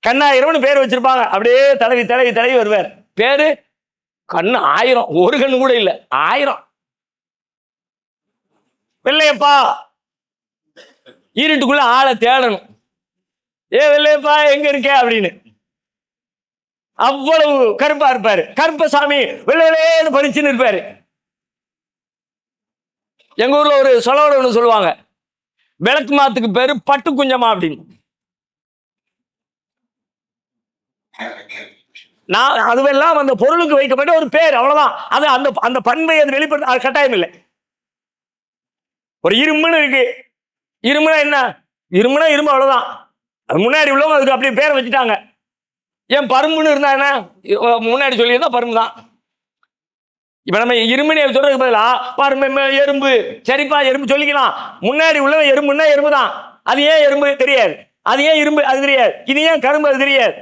கண்ணாயிரம்னு பேர் வச்சிருப்பாங்க, அப்படியே தடவி தடவி தடவி வருவார். பேரு கண்ணு 1000, ஒரு கண்ணு கூட இல்லை, 1000. வெள்ளையப்பா, இருட்டுக்குள்ள ஆளை தேடணும். வெள்ளையப்பா எங்க இருக்க அப்படின்னு. அவ்வளவு கருப்பா இருப்பாரு. கருப்பசாமி வெள்ளையிலேன்னு பறிச்சுன்னு இருப்பாரு. எங்க ஊர்ல ஒரு சொலோட ஒண்ணு சொல்லுவாங்க, விளக்கு மாத்துக்கு பேரு பட்டு குஞ்சமா அப்படின்னு. நான் அதுவெல்லாம் அந்த பொருளுக்கு வைக்கப்பட்ட ஒரு பேர், அவ்வளவுதான். அது அந்த அந்த பண்பை அது வெளிப்படுத்த கட்டாயம் இல்லை. ஒரு இரும்புன்னு இருக்கு, இரும்புனா என்ன? இரும்புனா இரும்பு, அவ்வளவுதான். அது முன்னாடி உள்ளவங்க அதுக்கு அப்படியே பேரை வச்சுட்டாங்க. ஏன் பரும்புன்னு இருந்தா என்ன? முன்னாடி சொல்லியிருந்தா பரும்பு தான். இப்ப நம்ம இரும்புன்னு சொல்றதுக்கு பதிலா பரும்பு, எறும்பு, சரிப்பா எறும்பு சொல்லிக்கலாம். முன்னாடி உள்ள எறும்புன்னா எறும்பு தான். அது ஏன் எறும்பு தெரியாது, அது ஏன் இரும்பு அது தெரியாது, இது ஏன் கரும்பு அது தெரியாது.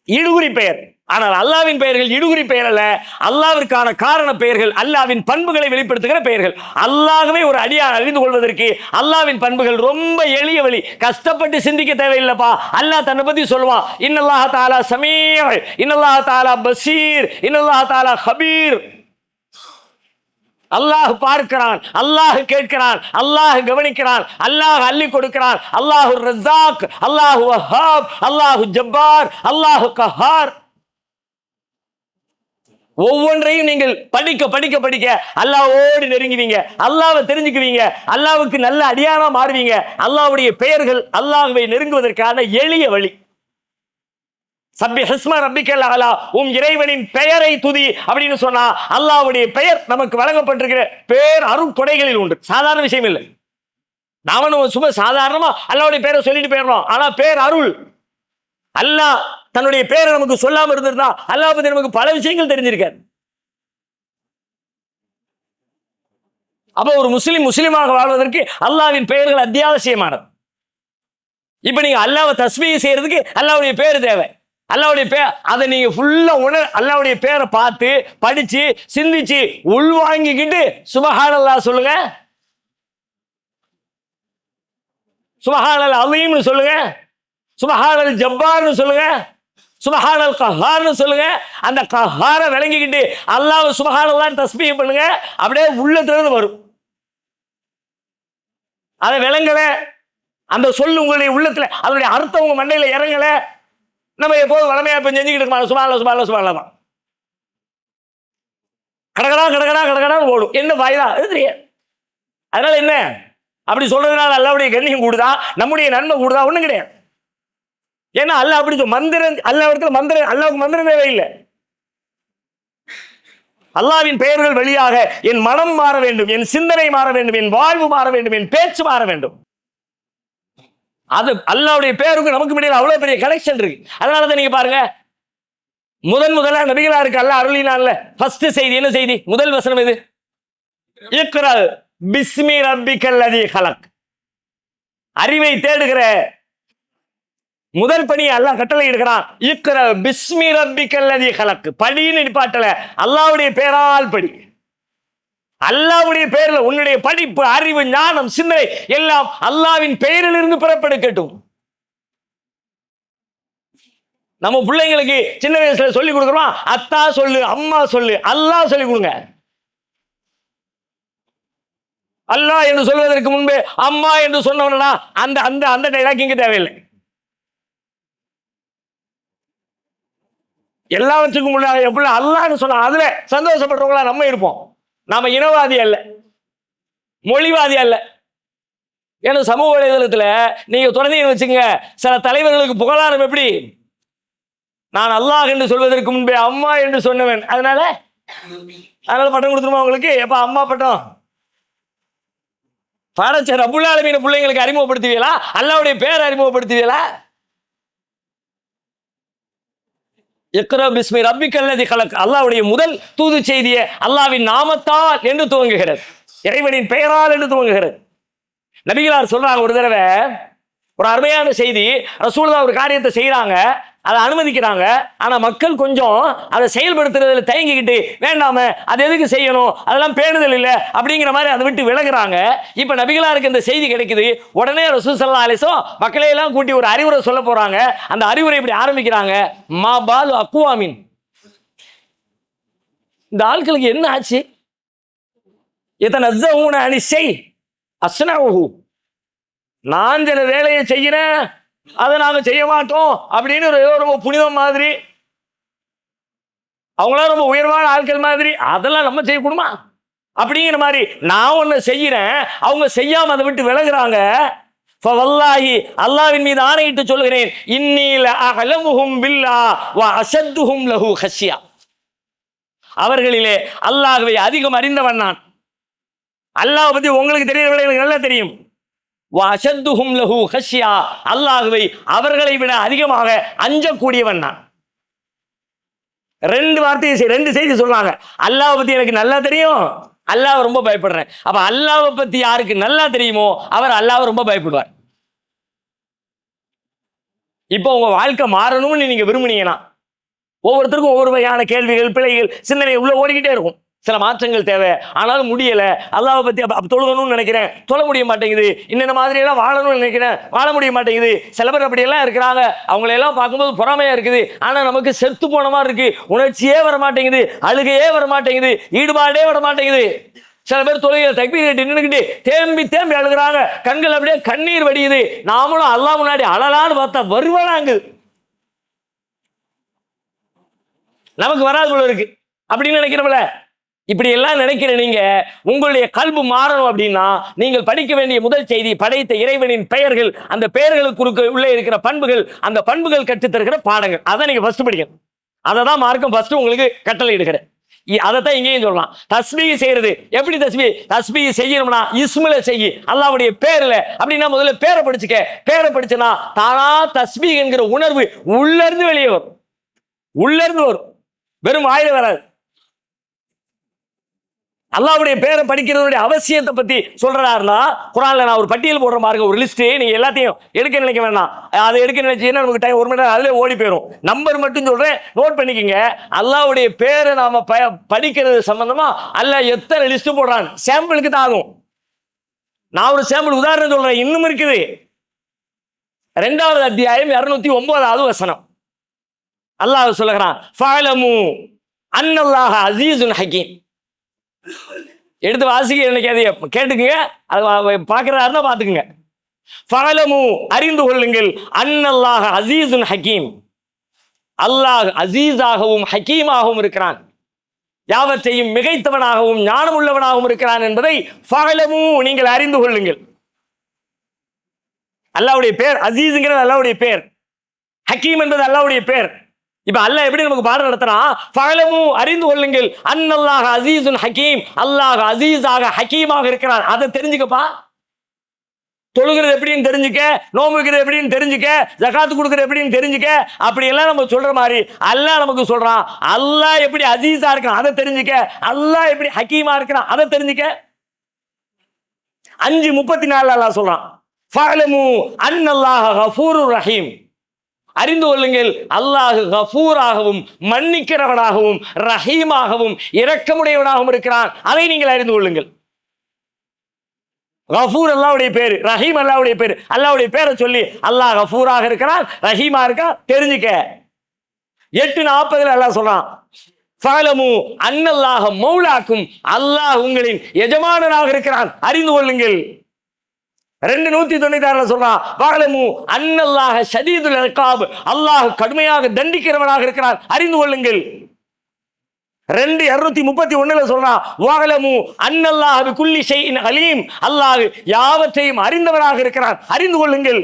இடுகுறி பெயர். ஆனால் அல்லாவின் பெயர்கள் இடுகுறி பெயர் அல்ல, அல்லாவிற்கான காரண பெயர்கள், அல்லாவின் பண்புகளை வெளிப்படுத்துகிற பெயர்கள். அல்லாஹ்வே ஒரு அடியான் அறிந்து கொள்வதற்கு அல்லாவின் பண்புகள் ரொம்ப எளிய வழி. கஷ்டப்பட்டு சிந்திக்க தேவையில்லைப்பா. அல்லாஹ் தன்னை பத்தி சொல்லுவான், இன்னல்லாஹ் தஆலா சமீர், இன்னல்லாஹ் தஆலா பசீர், இன்னல்லாஹ் தஆலா ஹபீர். அல்லாஹ் பார்க்கிறான், அல்லாஹ் கேட்கிறான், அல்லாஹ் கவனிக்கிறான், அல்லாஹ் அள்ளி கொடுக்கிறான். அல்லாஹு ரஸாக், அல்லாஹு வஹாப், அல்லாஹு ஜப்பார், அல்லாஹு கஹார். ஒவ்வொன்றையும் நீங்கள் படிக்க படிக்க படிக்க அல்லாஹ்வோடு நெருங்குவீங்க, அல்லாஹ்வை தெரிஞ்சுக்குவீங்க, அல்லாஹ்வுக்கு நல்ல அடியானா மாறுவீங்க. அல்லாஹ்வுடைய பெயர்கள் அல்லாஹ்வை நெருங்குவதற்கான எளிய வழி. சப்பி ஹிஸ்ம ரப்பிக்கல் அலா, உம் இறைவனின் பெயரை துதி அப்படின்னு சொன்னா அல்லாஹ்வுடைய பெயர் நமக்கு வழங்கப்பட்டிருக்கிற பேர் அருட்கொடைகளில் உண்டு. சாதாரண விஷயம் இல்லை. நாம சும்மா சாதாரணமா அல்லாஹ்வுடைய பேரை சொல்லிட்டு போயிடறோம். ஆனா பேர் அருள். அல்லாஹ் தன்னுடைய பேரை நமக்கு சொல்லாம இருந்திருந்தா அல்லாஹ் பத்தி நமக்கு பல விஷயங்கள் தெரிஞ்சிருக்காது. அப்ப ஒரு முஸ்லிமாக வாழ்வதற்கு அல்லாஹ்வின் பெயர்கள் அத்தியாவசியமானது. இப்ப நீங்க அல்லாஹ்வை தஸ்பீஹ் செய்யறதுக்கு அல்லாஹ்வுடைய பேர் தேவை. அல்லாஹ்வுடைய பேர் அதை நீங்க ஃபுல்லா அல்லாஹ்வுடைய பேரை பார்த்து படிச்சு சிந்திச்சு உள்வாங்கிக்கிட்டு சுப்ஹானல்லாஹ் சொல்லுங்க, சுப்ஹானல் அலீம்னு சொல்லுங்க, சுப்ஹானல் ஜப்பார்னு சொல்லுங்க, சுப்ஹானல் கஹார்னு சொல்லுங்க. அந்த கஹாரை விளங்கிக்கிட்டு அல்லாஹ் சுப்ஹானல்லாஹ் தஸ்பீஹ் பண்ணுங்க. அப்படியே உள்ளத்திலிருந்து வரும். அதை விளங்கல, அந்த சொல்லு உங்களுடைய உள்ளத்துல அதனுடைய அர்த்தம் உங்க மண்டையில இறங்கல, நம்ம எப்போதும் வளமையா இப்ப செஞ்சுக்கிட்டு இருக்கோம். சுப்ஹானல்லாஹ் சுப்ஹானல்லாஹ் சுப்ஹானல்லாஹ் தான் கடகடா கடகடா கடகடா ஓடும். என்ன பாய்தா அது தெரியாது. அதனால என்ன அப்படி சொல்றதுனால அல்லாஹ்வுடைய கண்ணியம் கூடுதா, நம்முடைய நன்மை கூடுதா? ஒண்ணும் கிடையாது. ஏன்னா அல்லாஹ் அப்படி மந்திரம், அல்லாஹ்விடத்துல மந்திரம், அல்லாஹ்வுக்கு மந்திரம் தேவையில்லை. அல்லாஹ்வின் பெயர்கள் வழியாக என் மனம் மாற வேண்டும், என் சிந்தனை மாற வேண்டும், என் வாழ்வு மாற வேண்டும், என் பேச்சு மாற வேண்டும். அது அல்லாஹ்வுடைய பேருக்கு நமக்கு இடையில அவ்வளவு பெரிய கனெக்ஷன் இருக்கு. அதனாலதான் நீங்க பாருங்க, முதல்ல நபிகளாருக்கு அல்லாஹ் அருளினான்ல ஃபர்ஸ்ட் செய்தி என்ன செய்தி? முதல் வசனம் எது? இக்ரா பிஸ்மி ரப்பிக்கல்லதி ஹலக். அறிவை தேடுகிற முதல் பணி அல்லாஹ் கட்டளை எடுக்கிறான். இக்ரா பிஸ்மி ரப்பிக்கல்லதி ஹலக். படின்னு நிப்பாட்டல, அல்லாஹ்வுடைய பெயரால் படி. அல்லாஹ்வுடைய பெயர்ல உன்னுடைய படிப்பு, அறிவு, ஞானம், சிந்தனை எல்லாம் அல்லாஹ்வின் பெயரில் இருந்து புறப்படுக்கட்டும். நம்ம பிள்ளைங்களுக்கு சின்ன வயசுல சொல்லி கொடுக்குறோம், அத்தா சொல்லு, அம்மா சொல்லு, அல்லாஹ் சொல்லி கொடுங்க. அல்லாஹ் என்று சொல்வதற்கு முன்பே அம்மா என்று சொன்னவனா அந்த அந்த அந்த டைலாக் இங்க தேவையில்லை. எல்லாவற்றுக்கும் முன்னாடி எப்படி அல்லாஹ்னு சொன்னா அதுல சந்தோஷப்படுறவங்களா நம்ம இருப்போம். நாம இனவாதி அல்ல, மொழிவாதி அல்ல. ஏன்னா சமூக வலைதளத்துல நீங்க தொடர்ந்து வச்சுங்க, சில தலைவர்களுக்கு புகழாரம் எப்படி? நான் அல்லாஹ் என்று சொல்வதற்கு முன்பே அம்மா என்று சொன்னவன். அதனால பட்டம் கொடுத்துருமா உங்களுக்கு? எப்ப அம்மா பட்டம்? படைச்ச ரப்புல் ஆலமீன் பிள்ளைங்களுக்கு அறிமுகப்படுத்துவீங்களா? அல்லாஹ்வுடைய பேர் அறிமுகப்படுத்துவீங்களா? இக்ரா பிஸ்மி ரப்பிக்கல்லதி ஹலக். அல்லாஹ்வுடைய முதல் தூது செய்தியை அல்லாஹ்வின் நாமத்தால் என்று துவங்குகிறது, இறைவனின் பெயரால் என்று துவங்குகிறது. நபிகளார் சொல்றாங்க, ஒரு தடவை ஒரு அருமையான செய்தி. ரசூலுல்லாஹ் ஒரு காரியத்தை செய்யறாங்க, அதை அனுமதிக்கிறாங்க. ஆனா மக்கள் கொஞ்சம் அதை செயல்படுத்துறதுல தயங்கிக்கிட்டு, வேண்டாம அது எதுக்கு செய்யணும், அதெல்லாம் பேணுதல் இல்லை அப்படிங்கிற மாதிரி அதை விட்டு விலகுறாங்க. இப்ப நபிகளாருக்கு இந்த செய்தி கிடைக்குது. உடனே ரசூல் ஸல்லல்லாஹு அலைஹி வஸல்லம் மக்களை எல்லாம் கூட்டி ஒரு அறிவுரை சொல்ல போறாங்க. அந்த அறிவுரை இப்படி ஆரம்பிக்கிறாங்க, மா பாலு அக்வாமின். இந்த ஆட்களுக்கு என்ன ஆச்சு? யதனஸ்ஸஊன அனி ஷை அஸ்னஉஹு. நான் சில வேலையை செய்யறேன், அதை நாங்க செய்ய மாட்டோம் அப்படின்னு ரொம்ப புனிதம் மாதிரி, அவங்களாம் ரொம்ப உயர்வான ஆட்கள் மாதிரி, அதெல்லாம் நம்ம செய்யக்கூடுமா அப்படிங்கிற மாதிரி நான் ஒன்னு செய்யறேன், அவங்க செய்யாம அதை விட்டு விலகுறாங்க. ஃபவல்லாஹி, அல்லாஹ்வின் மீது ஆணையிட்டு சொல்கிறேன், இன்னீல அஅலமுஹும் பில்லாஹ் வ அஷத்துஹும் லஹு ஹஷ்யா. அவர்களிலே அல்லாஹ்வை அதிகம் அறிந்தவன் நான். அல்லாஹ் பத்தி உங்களுக்கு தெரியவில்லை, எனக்கு நல்லா தெரியும். வஅஷத்துஹும் லஹு ஹஷ்யா, அல்லாஹ்வை அவர்களை விட அதிகமாக அஞ்சக்கூடியவன் நான். ரெண்டு செய்தி சொல்றாங்க. அல்லாஹ் பத்தி எனக்கு நல்லா தெரியும், அல்லாஹ் ரொம்ப பயப்படுறேன். அப்ப அல்லாஹ் பத்தி யாருக்கு நல்லா தெரியுமோ அவர் அல்லாஹ் ரொம்ப பயப்படுவார். இப்போ உங்க வாழ்க்கை மாறணும்னு நீங்க விரும்புனீங்கன்னா, ஒவ்வொருத்தருக்கும் ஒவ்வொரு வகையான கேள்விகள், பிழைகள், சிந்தனை உள்ள ஓடிக்கிட்டே இருக்கும். சில மாற்றங்கள் தேவை, ஆனாலும் முடியல. அல்லாஹ்வை பத்தி தொழுகணும்னு நினைக்கிறேன், தொழ முடிய மாட்டேங்குது. இன்னென்ன மாதிரி எல்லாம் வாழணும்னு நினைக்கிறேன், வாழ முடிய மாட்டேங்குது. சில பேர் அப்படி எல்லாம் இருக்கிறாங்க, அவங்களெல்லாம் பார்க்கும்போது பொறாமையா இருக்குது. ஆனா நமக்கு செத்து போன மாதிரி இருக்கு, உணர்ச்சியே வர மாட்டேங்குது, அழுகையே வர மாட்டேங்குது, ஈடுபாடே வர மாட்டேங்குது. சில பேர் தொழுகையில தக்பீர் கட்டி நின்றுக்கிட்டு தேம்பி அழுகுறாங்க, கண்கள் அப்படியே கண்ணீர் வடியுது. நாமளும் அல்லாஹ் முன்னாடி அழலான்னு பார்த்தா வருவானாங்க, நமக்கு வராது போல இருக்கு அப்படின்னு நினைக்கிறவங்கள. இப்படி எல்லாம் நினைக்கிற நீங்க உங்களுடைய கல்பு மாறணும் அப்படின்னா, நீங்கள் படிக்க வேண்டிய முதல் செய்தி படைத்த இறைவனின் பெயர்கள், அந்த பெயர்களுக்கு உள்ளே இருக்கிற பண்புகள், அந்த பண்புகள் கற்றுத்தருகிற பாடங்கள். அதை நீங்க ஃபர்ஸ்ட் படிக்கணும். அதை தான் மார்க்கம் ஃபர்ஸ்ட் உங்களுக்கு கட்டளை இடுகிறேன். அதைத்தான் இங்கேயும் சொல்லலாம். தஸ்பீஹ் செய்யறது எப்படி? தஸ்பீஹ் செய்யணும்னா இஸ்முல செய்யி, அல்லாஹ்வுடைய பேர்ல. அப்படின்னா முதல்ல பேரை படிச்சுக்க. பேரை படிச்சனா தானா தஸ்பீஹ் என்கிற உணர்வு உள்ள இருந்து வெளியே வரும், உள்ள இருந்து வரும், வெறும் வாயில வராது. அல்லாஹ்வுடைய பேரை படிக்கிறதுடைய அவசியத்தை பத்தி சொல்றாருன்னா, குர்ஆன்ல நான் ஒரு பட்டியல் போடுற மாதிரி ஒரு லிஸ்ட், நீங்க எல்லாத்தையும் எடுக்க நினைக்க வேண்டாம். அதை எடுக்க நினைச்சீங்கன்னா நமக்கு டைம் 1 மணி நேரம் அதுல ஓடி போயிடும். நம்பர் மட்டும் சொல்றேன், நோட் பண்ணிக்கங்க. அல்லாஹ்வுடைய பேரை நாம படிக்கிறது சம்பந்தமா அல்லாஹ் எத்தனை லிஸ்ட் போடுறான், சாம்பிளுக்கு தான் ஆகும். நான் ஒரு சாம்பிள் உதாரணம் சொல்றேன், இன்னும் இருக்குது. 2வது அத்தியாயம் 209வது வசனம். அல்லாஹ் சொல்லுகிறான், ஃபஅலமு அன்னல்லாஹ அஸீஸுன் ஹகீம். எடுத்து வாசிக்க நினைக்காதீங்க, கேட்டுக்குங்க. அது பார்க்கிறாருன்னா பார்த்துக்குங்க. ஃபஅலமு, அறிந்து கொள்ளுங்கள், அன்னல்லாஹ அஸீஸுன் ஹகீம், அல்லாஹ் அஸீஸாகவும் ஹகீமாகவும் இருக்கிறான், யாவற்றையும் மிகைத்தவனாகவும் ஞானம் உள்ளவனாகவும் இருக்கிறான் என்பதை ஃபஅலமு, நீங்கள் அறிந்து கொள்ளுங்கள். அல்லாஹ்வுடைய பேர் அஸீஸ்ங்கிறது அல்லாஹ்வுடைய பேர், ஹகீம் என்பது அல்லாஹ்வுடைய பேர். இப்ப அல்லாஹ் எப்படி நமக்கு பாடம் நடத்துறான்? ஃபஅலமு, அறிந்து கொள்ளுங்கள், அன்னல்லாஹ அஸீஸுன் ஹகீம், அல்லாஹ் அஸீஸாக ஹகீமாக இருக்கிறான். அதை தெரிஞ்சுக்கப்பா. தொழுகிறது எப்படின்னு தெரிஞ்சுக்க, நோன்பு வைக்கிறது எப்படின்னு தெரிஞ்சுக்க, ஜகாத்து கொடுக்கறது எப்படின்னு தெரிஞ்சுக்க, அப்படி எல்லாம் நம்ம சொல்ற மாதிரி அல்லாஹ் நமக்கு சொல்றான். அல்லாஹ் எப்படி அஜீஸா இருக்கான் அதை தெரிஞ்சுக்க, அல்லாஹ் எப்படி ஹக்கீமா இருக்கிறான் அதை தெரிஞ்சுக்க. 5:34 அல்லாஹ் சொல்றான், ஃபஅலமு அன்னல்லாஹ கஃபூருர் ரஹீம். அறிந்து கொள்ளுங்கள், அல்லாஹ் கஃபூராகவும் மன்னிக்கிறவனாகவும் ரஹீமாகவும் இரக்கமுடையவனாகவும் இருக்கிறான். அதை நீங்கள் அறிந்து கொள்ளுங்கள். கஃபூர் அல்லாஹ்வுடைய பேரு, ரஹீம் அல்லாஹ்வுடைய பேரு. அல்லாஹ்வுடைய பேரை சொல்லி அல்லாஹ் கஃபூராக இருக்கிறான், ரஹீமா இருக்கான் தெரிஞ்சுக்க. 8:40 அல்லாஹ் சொல்றான், ஃபஅலமு அன்னல்லாஹ மௌலாக்கும். அல்லாஹ் உங்களின் எஜமானனாக இருக்கிறான், அறிந்து கொள்ளுங்கள். 2:196 சொல்றான், ஃபஅலமு அன்னல்லாஹ ஷதீதுல் இகாப். அல்லாஹ் கடுமையாக தண்டிக்கிறவனாக இருக்கிறான், அறிந்து கொள்ளுங்கள். 2:231 சொல்றான், வஅலமு அன்னல்லாஹ பிகுல்லி ஷைஇன் அலீம். அல்லாஹ் யாவற்றையும் அறிந்தவனாக இருக்கிறான், அறிந்து கொள்ளுங்கள்.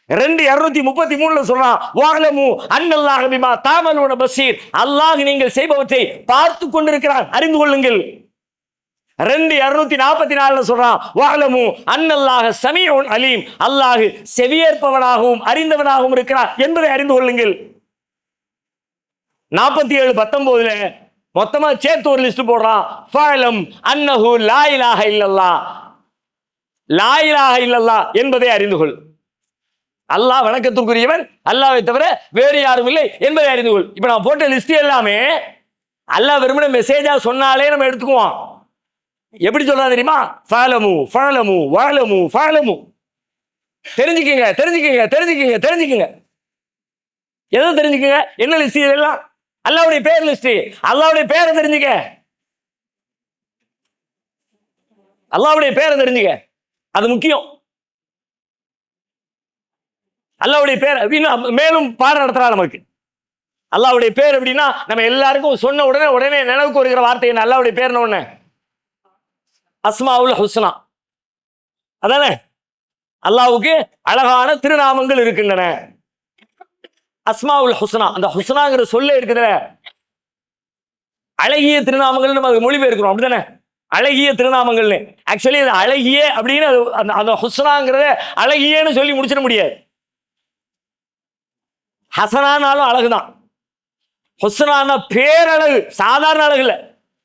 2:233 சொல்றான், வஅலமு அன்னல்லாஹ பிமா தஅமலூன பஸீர். அல்லாஹ் நீங்கள் செய்பவற்றை பார்த்து கொண்டிருக்கிறான், அறிந்து கொள்ளுங்கள். 2:244 சொல்றான், வஅலமு அன்னல்லாஹ ஸமீஉன் அலீம். அல்லாஹ் செவியேற்பவனாகவும் அறிந்தவனாகவும் இருக்கிறான் என்பதை அறிந்து கொள்ளுங்கள். 47:19 மொத்தமா சேர்த்து ஒரு லிஸ்ட் போடுறான், ஃபஅலம் அன்னஹு லா இலாஹ இல்லல்லாஹ். லா இலாஹ இல்லல்லாஹ் என்பதை அறிந்து கொள். அல்லாஹ் வணக்கத்துக்குரியவன், அல்லாஹ்வை தவிர வேறு யாரும் இல்லை என்பதை அறிந்து கொள். இப்ப நான் போட்ட லிஸ்ட் எல்லாமே அல்லாஹ் வெறுமனே மெசேஜா சொன்னாலே நம்ம எடுத்துக்குவோம். எப்படி சொல்றா தெரியுமா? ஃபஅலமு ஃபஅலமு வஅலமு ஃபஅலமு. தெரிஞ்சுக்கங்க தெரிஞ்சுக்கங்க தெரிஞ்சுக்கங்க தெரிஞ்சுக்கங்க. எதை தெரிஞ்சுக்கங்க? என்ன லிஸ்ட் இதெல்லாம்? அல்லாஹ்வுடைய பேர் லிஸ்ட். அல்லாஹ்வுடைய பேரை தெரிஞ்சுக்க, அல்லாஹ்வுடைய பேரை தெரிஞ்சுக்க, அது முக்கியம். அல்லாஹ்வுடைய பேர் அப்படின்னா மேலும் பாடம் நடத்துறா நமக்கு. அல்லாஹ்வுடைய பேர் அப்படின்னா நம்ம எல்லாருக்கும் சொன்ன உடனே நினைவுக்கு வருகிற வார்த்தை என்ன? அல்லாஹ்வுடைய பேர் ஒண்ணு அஸ்மாவுல் ஹுஸ்னா. அதானே? அல்லாஹ்வுக்கு அழகான திருநாமங்கள் இருக்கின்றன. அஸ்மாவுல் ஹுஸ்னா, அந்த ஹுஸ்னாங்கிற சொல்ல இருக்குதுல, அழகிய திருநாமங்கள் நம்ம அது மொழிபெயர்க்கிறோம், அப்படிதானே? அழகிய திருநாமங்கள்னு. ஆக்சுவலி அது அழகிய அப்படின்னு அந்த ஹுஸ்னாங்கிறத அழகியன்னு சொல்லி முடிச்சிட முடியாது. ஹசனானாலும் அழகுதான். ஹுஸ்னான பேரழகு, சாதாரண அழகு இல்ல,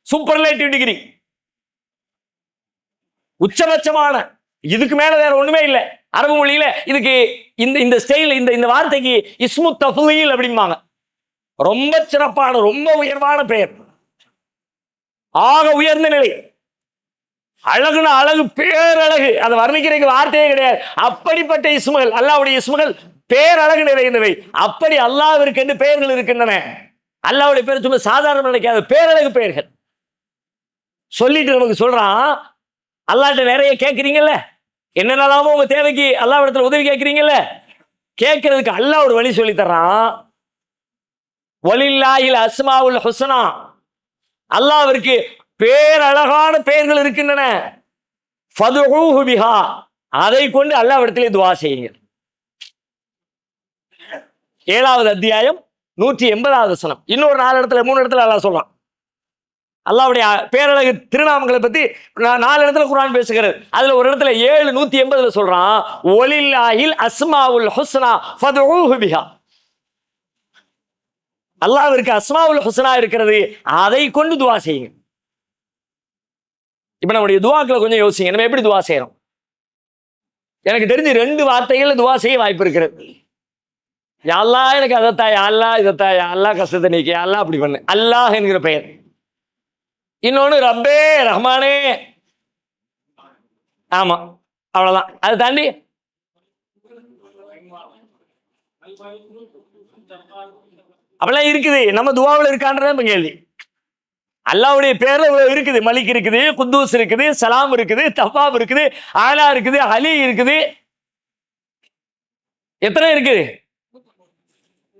சூப்பர்லேட்டிவ் டிகிரி, உச்சபட்சமான, இதுக்கு மேல வேற ஒண்ணுமே இல்லை. அரபு மொழியில இதுக்கு இந்த ஸ்டைல், இந்த வார்த்தைக்கு இஸ்மு தஃலீல் அப்படிம்பாங்க. ரொம்ப சிறப்பான, ரொம்ப உயர்வான பெயர், ஆக உயர்ந்த நிலை. அழகுனா அழகு, பேரழகு, அதை வர்ணிக்கிறதுக்கு வார்த்தையே கிடையாது. அப்படிப்பட்ட இஸ்முகள், அல்லாஹ்வுடைய இஸ்முகள் பேரழகு நிறைந்தவை. அப்படி அல்லாஹ்விற்கு என்று பெயர்கள் இருக்கின்றன. அல்லாஹ்வுடைய பேர் சும்மா சாதாரண நினைக்காத பேரழகு பெயர்கள். சொல்லிட்டு நமக்கு சொல்றான், அல்லாஹ்ட்ட நிறைய கேட்கிறீங்கல்ல, என்னென்னலாமோ உங்க தேவைக்கு அல்லாஹ்விடத்துல உதவி கேட்கிறீங்கல்ல, கேட்கறதுக்கு அல்லாஹ் ஒரு வழி சொல்லி தர்றான். வலில்லாஹில் அஸ்மாவுல் ஹுஸ்னா. அல்லாஹ்விற்கு பேரழகான பெயர்கள் இருக்கின்றன. ஃபதுஊஹு பிஹா. அதை கொண்டு அல்லாஹ்விடத்திலே துஆ செய்யுங்கள். 7வது அத்தியாயம் 180வது வசனம். இன்னொரு 4 இடத்துல 3 இடத்துல அல்லாஹ் சொல்றான். அல்லாஹ்வுடைய பேரழகு திருநாமங்களை பத்தி 4 இடத்துல குர்ஆன் பேசுகிறது. அதுல ஒரு இடத்துல 7:180 சொல்றான், வலில்லாஹில் அஸ்மாவுல் ஹுஸ்னா ஃபதுஊஹு பிஹா. அல்லாஹ்விற்கு அஸ்மாவுல் ஹுஸ்னா இருக்கிறது, அதை கொண்டு துஆ செய்யுங்க. இப்ப நம்முடைய துஆக்களை கொஞ்சம் யோசிங்க, நம்ம எப்படி துஆ செய்யறோம்? எனக்கு தெரிஞ்சு 2 வார்த்தைகள்ல துஆ செய்ய வாய்ப்பு இருக்கிறது. யா அல்லாஹ் எனக்கு அதத்தா, யா அல்லாஹ் இதத்தா, யா அல்லாஹ் கஷ்டத்தை நீக்கி, யா அல்லாஹ் அப்படி பண்ணு, அல்லாஹ் என்கிற பெயர். இன்னொன்னு ரப்பே ரஹ்மானே. ஆமா, அவ்வளவுதான். அதை தாண்டி அப்படிலாம் இருக்குது. நம்ம துஆவில் இருக்கான்றதான் கேள்வி. அல்லாஹ்வுடைய பேர்ல இருக்குது. மலிக் இருக்குது, குத்தூஸ் இருக்குது, சலாம் இருக்குது, தவ்வாப் இருக்குது, ஆலா இருக்குது, அலி இருக்குது. எத்தனை இருக்குது?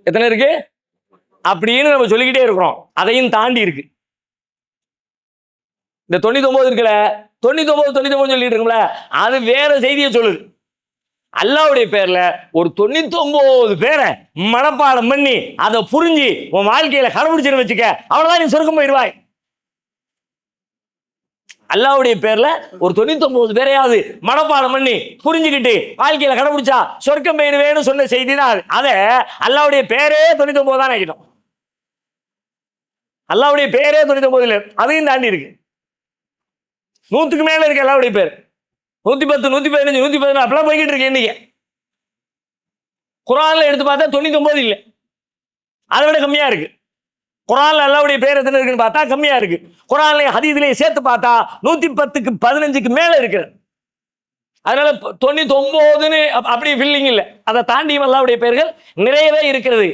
எத்தனை இருக்கு அப்படின்னு நம்ம சொல்லிக்கிட்டே இருக்கிறோம். அதையும் தாண்டி இருக்கு. இந்த 99 இருக்குல்ல, 99 சொல்லிட்டு இருக்கும்ல, அது வேற செய்தியை சொல்லுது. அல்லாஹ்வுடைய பேர்ல ஒரு 99 பேரை மனப்பாடம் பண்ணி அதை புரிஞ்சு உன் வாழ்க்கையில கடைபிடிச்சுன்னு வச்சுக்க, அவ்வளவுதான், நீ சொர்க்கம் போயிடுவாய். அல்லாஹ்வுடைய பேர்ல ஒரு 99 பேரையாவது மனப்பாடம் பண்ணி புரிஞ்சுக்கிட்டு வாழ்க்கையில கடைபிடிச்சா சொர்க்கம் போயிடுவேன்னு சொன்ன செய்தி தான் அது. அதை அல்லாஹ்வுடைய பேரே 99 தான் ஆகிட்டோம். அல்லாஹ்வுடைய பேரே 99 இல்லை, அதையும் தாண்டி இருக்கு. 100க்கு மேல இருக்கு அல்லாஹ்வுடைய பேர். 110, 115, 114 அப்படிலாம் போய்கிட்டு இருக்கு. இன்னைக்கு குர்ஆன்ல எடுத்து பார்த்தா 99 இல்லை, அதை விட கம்மியா இருக்கு. குர்ஆன்ல அல்லாஹ்வுடைய பேர் எத்தனை இருக்குன்னு பார்த்தா கம்மியா இருக்கு. குர்ஆன்லயும் ஹதீஸ்லயும் சேர்த்து பார்த்தா 110க்கு 15க்கு மேல இருக்கு. அதனால 99ன்னு அப்படி ஃபீலிங் இல்லை, அதை தாண்டியும் அல்லாஹ்வுடைய பெயர்கள் நிறையவே இருக்கிறது.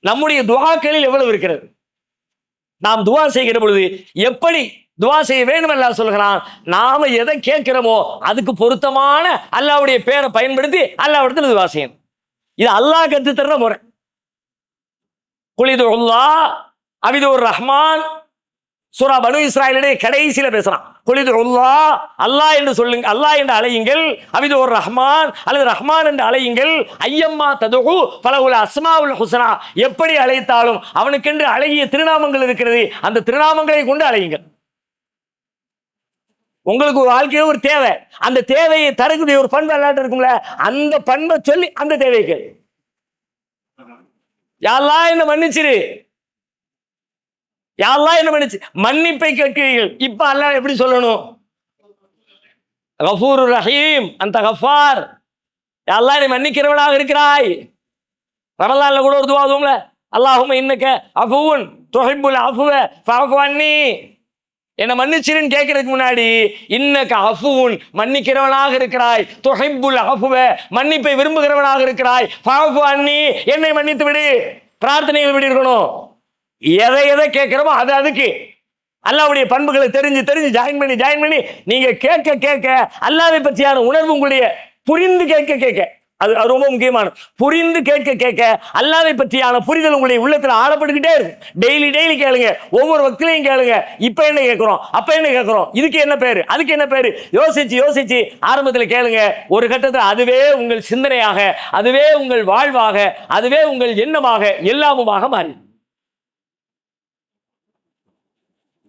நம்முடைய துஆக்களில் எவ்வளவு இருக்கிறது, நாம் துஆ செய்கிற பொழுது எப்படி துஆ செய்ய வேண்டும் அல்லாஹ் சொல்கிறான். நாம எதை கேட்கிறோமோ அதுக்கு பொருத்தமான அல்லாஹ்வுடைய பேரை பயன்படுத்தி அல்லாஹ்விடத்தில் துஆ செய்யணும். இது அல்லாஹ் கற்று தர்ற முறை. குலிது அல்லாஹ் அபிதுர் ரஹ்மான் சூரா பனு இஸ்ராயீலுடைய கடைசியில பேசுறான். குலிது அல்லாஹ், அல்லாஹ் என்று சொல்லுங்க, அல்லாஹ் என்று அழையுங்கள், அபிதுர் ரஹ்மான் அல்லது ரஹ்மான் என்று அழையுங்கள், ஐயம்மா ததுஹு ஃபலஹுல் அஸ்மாஉல் ஹுஸ்னா, எப்படி அழைத்தாலும் அவனுக்கென்று அழகிய திருநாமங்கள் இருக்கிறது, அந்த திருநாமங்களை கொண்டு அழையுங்கள். உங்களுக்கு ஒரு வாழ்க்கையில ஒரு தேவை, அந்த தேவையை தரக்கூடிய ஒரு பண்பு அல்லாஹ்ட்ட இருக்கும்ல, அந்த பண்பை சொல்லி அந்த தேவைக்கு யா அல்லாஹ் என்ன மன்னிச்சிரு, யா அல்லாஹ் என்ன மன்னிச்சு, மன்னிப்பை கேட்கிறீர்கள். இப்ப அல்லாஹ் எப்படி சொல்லணும்? கஃபூருர் ரஹீம், அந்த கஃபார், யா அல்லாஹ் என்னை மன்னிக்கிறவனாக இருக்கிறாய். ரமலான்ல கூட ஒரு துஆ ஓதுவோம்ல, அல்லாஹும்ம இன்னக அஃபூன் துஹிப்புல் அஃப்வ ஃபஅஃபு அன்னி, என்ன மன்னிச்சிருன்னு கேட்கறதுக்கு முன்னாடி இன்னக அஃபூன், மன்னிக்கிறவனாக இருக்கிறாய், துஹிப்புல் அஃப்வ, மன்னிப்பை விரும்புகிறவனாக இருக்கிறாய், ஃபஅஃபு அன்னி, என்னை மன்னித்து விடு. பிரார்த்தனைகள் எப்படி இருக்கணும்? எதை எதை கேட்கிறோமோ அது அதுக்கு அல்லாஹ்வுடைய பண்புகளை தெரிஞ்சு தெரிஞ்சு ஜாயின் பண்ணி நீங்க கேட்க கேட்க அல்லாஹ்வை பற்றியான உணர்வு உங்களுடைய புரிந்து கேட்க கேட்க அது ரொம்ப முக்கியமான. புரிந்து கேட்க கேட்க அல்லாஹ்வை பற்றியான புரிதல் உங்களுடைய உள்ளத்துல ஆழப்பட்டுக்கிட்டே இருக்கும். டெய்லி கேளுங்க, ஒவ்வொரு வக்திலையும் கேளுங்க. இப்ப என்ன கேட்கிறோம், அப்ப என்ன கேட்கிறோம், இதுக்கு என்ன பேரு, அதுக்கு என்ன பேரு, யோசிச்சு ஆரம்பத்துல கேளுங்க. ஒரு கட்டத்தில் அதுவே உங்கள் சிந்தனையாக, அதுவே உங்கள் வாழ்வாக, அதுவே உங்கள் எண்ணமாக, எல்லாமுமாக மாறி.